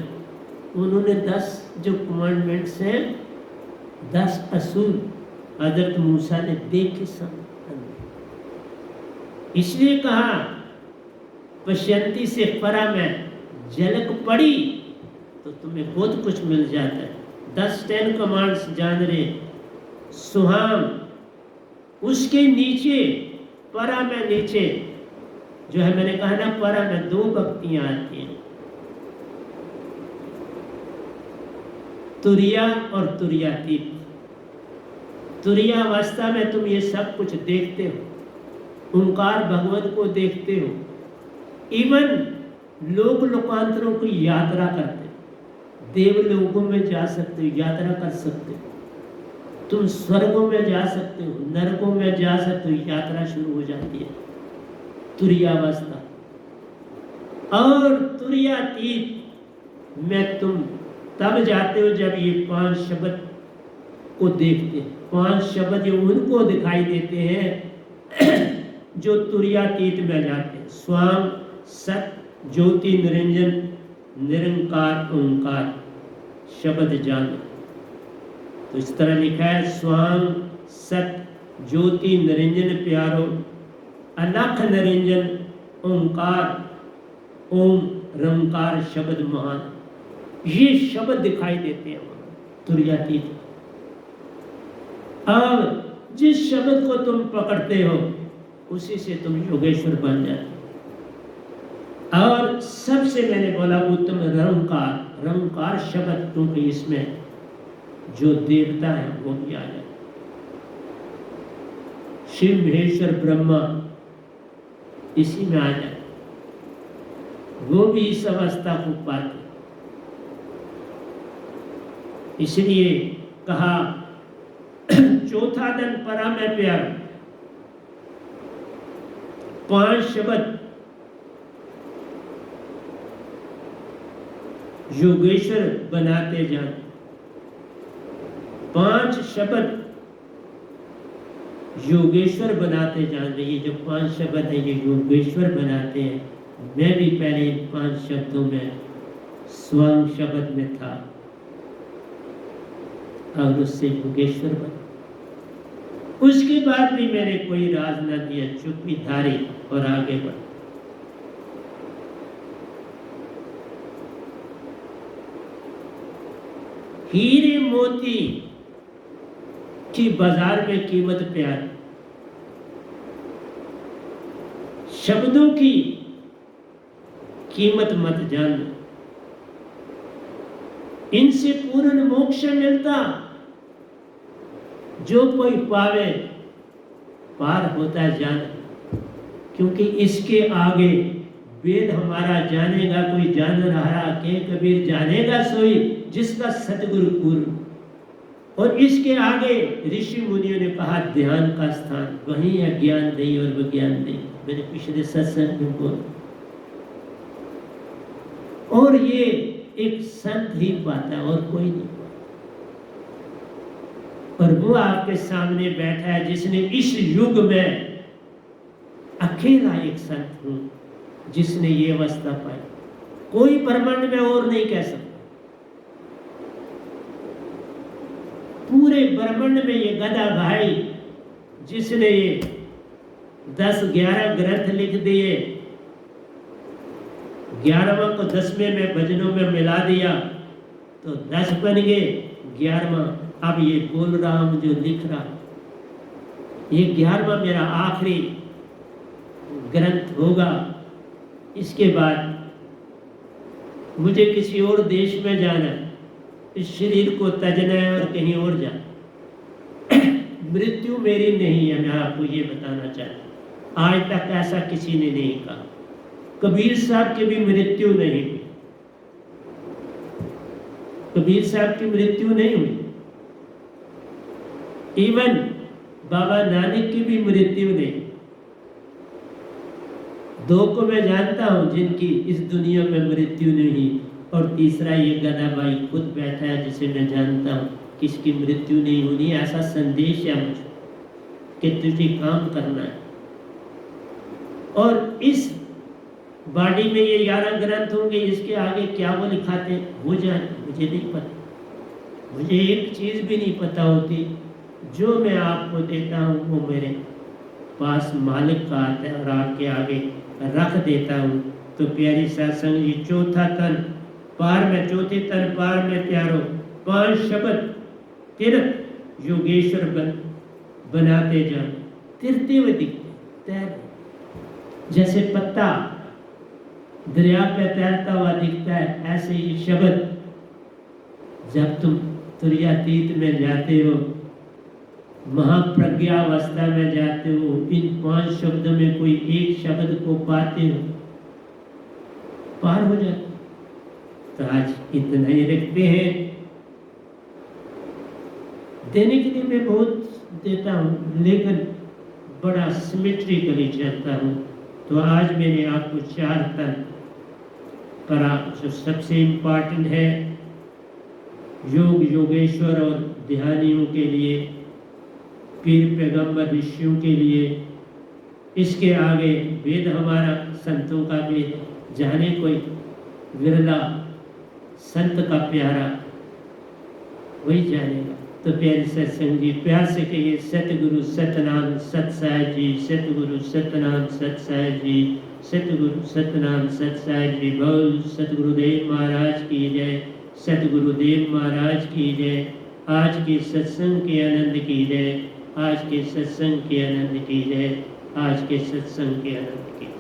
उन्होंने 10 जो कमांडमेंट्स हैं, 10 असूल हजरत मूसा ने देखे सब। इसलिए कहा पश्यंती से परा में झलक पड़ी तो तुम्हें बहुत कुछ मिल जाता है। 10 कमांड्स जान रहे। सुहाम उसके नीचे, परा में नीचे जो है, मैंने कहा ना परा में 2 भक्तियां आती हैं, तुरिया और तुरियातीत। तुरिया अवस्था में तुम ये सब कुछ देखते हो, ओंकार भगवान को देखते हो। इवन लोक लोकांतरों की यात्रा करते, देवलोकों में जा सकते हो, यात्रा कर सकते हो, तुम स्वर्गों में जा सकते हो, नरकों में जा सकते हो, यात्रा शुरू हो जाती है, तुरीयावस्था। और तुरीयातीत में तुम तब जाते हो जब ये 5 शब्द को देखते हैं। 5 शब्द ये उनको दिखाई देते हैं जो तुरीयातीत में जाते हैं। स्वाम, सत, ज्योति, निरंजन, निरंकार, ओंकार शब्द जाने। तो इस तरह लिखा है, स्वाम, सत, ज्योति, निरंजन प्यारो, अलख निरंजन, ओंकार, ओम, रंकार शब्द महान। ये शब्द दिखाई देते हैं तुरीयातीत। अब जिस शब्द को तुम पकड़ते हो उसी से तुम योगेश्वर बन जाते। और सबसे मैंने बोला उत्तम रंकार, रंकार शब्द, क्योंकि इसमें जो देवता है वो भी आ जाए। शिव, महेश्वर, ब्रह्मा इसी में आ जाए, वो भी इस अवस्था को पाते। इसलिए कहा चौथा दिन परा में प्यार। 5 शब्द योगेश्वर बनाते जान। 5 शब्द योगेश्वर बनाते जान। ये जो 5 शब्द है ये योगेश्वर बनाते हैं। मैं भी पहले इन 5 शब्दों में स्वांग शब्द में था और उससे योगेश्वर बना। उसके बाद भी मैंने कोई राज न दिया, चुप्पी धारी और आगे बढ़। हीरे मोती की बाजार में कीमत प्यार, शब्दों की कीमत मत जान। इनसे पूर्ण मोक्ष मिलता, जो कोई पावे पार होता जान। क्योंकि इसके आगे वेद हमारा जानेगा कोई जान रहा के कबीर जानेगा सोई जिसका सतगुरु पूर्ण। और इसके आगे ऋषि मुनियों ने कहा ध्यान का स्थान वहीं है, ज्ञान दे और विज्ञान दे। मैंने पिछले सत्संग में बोला। और ये एक संत ही पाता और कोई नहीं। और वो आपके सामने बैठा है जिसने इस युग में अकेला एक संत हूं जिसने ये अवस्था पाई। कोई ब्रह्मांड में और नहीं कह सकता। पूरे ब्रह्मांड में ये गधा भाई जिसने ये 10-11 ग्रंथ लिख दिए, 11वां को 10वें में भजनों में मिला दिया तो 10 बन गए, 11वां अब ये बोल रहा हूं जो लिख रहा, ये 11वां मेरा आखिरी ग्रंथ होगा। इसके बाद मुझे किसी और देश में जाना, इस शरीर को तजना है और कहीं और जाना। मृत्यु मेरी नहीं है, मैं आपको ये बताना चाहता। आज तक ऐसा किसी ने नहीं कहा। कबीर साहब की भी मृत्यु नहीं हुई। कबीर साहब की मृत्यु नहीं हुई। इवन बाबा नानक की भी मृत्यु नहीं। 2 को मैं जानता हूं जिनकी इस दुनिया में मृत्यु नहीं। और तीसरा ये गधा भाई खुद बैठा है जिसे मैं जानता हूं किसकी मृत्यु नहीं होनी। ऐसा संदेश है मुझे कि तुझे काम करना है। और इस बॉडी में ये 11 ग्रंथ होंगे, इसके आगे क्या वो लिखाते वो जाने, मुझे नहीं पता। मुझे एक चीज भी नहीं पता होती। जो मैं आपको देता हूँ वो मेरे पास मालिक का आता है और आपके आगे रख देता हूँ। तो प्यारी सत्संग जी, चौथा तन पार में, चौथे तन पार में प्यारो, 5 शब्द तीर्थ योगेश्वर बनाते जान। तिरते हुए दिखते, तैर जैसे पत्ता दरिया पे तैरता हुआ दिखता है, ऐसे ही शब्द जब तुम तुरीयातीत में जाते हो, महाप्रज्ञा अवस्था में जाते हो, इन 5 शब्दों में कोई एक शब्द को पाते हो पार हो जाता। तो आज इतना ही रखते हैं। देने के लिए मैं बहुत देता हूँ, लेकिन बड़ा सिमेट्रिकली चलता हूँ। तो आज मैंने आपको 4 तन पर जो सबसे इम्पोर्टेंट है, योग योगेश्वर और ध्यानियों के लिए, पीर पैगंबर ऋषियों के लिए, इसके आगे वेद हमारा संतों का वेद, जाने कोई विरला संत का प्यारा वही जानेगा। तो प्यारे सत्संग जी, प्यार से कहिए सतगुरु सतनाम सत साहिब जी, सतगुरु सतनाम सत साहिब जी, सतगुरु सतनाम सत साहिब जी। बोल सतगुरुदेव महाराज की जय, सतगुरुदेव महाराज की जय। आज के सत्संग के आनंद की जय, आज के सत्संग के आनंद की जय, आज के सत्संग के आनंद की जय।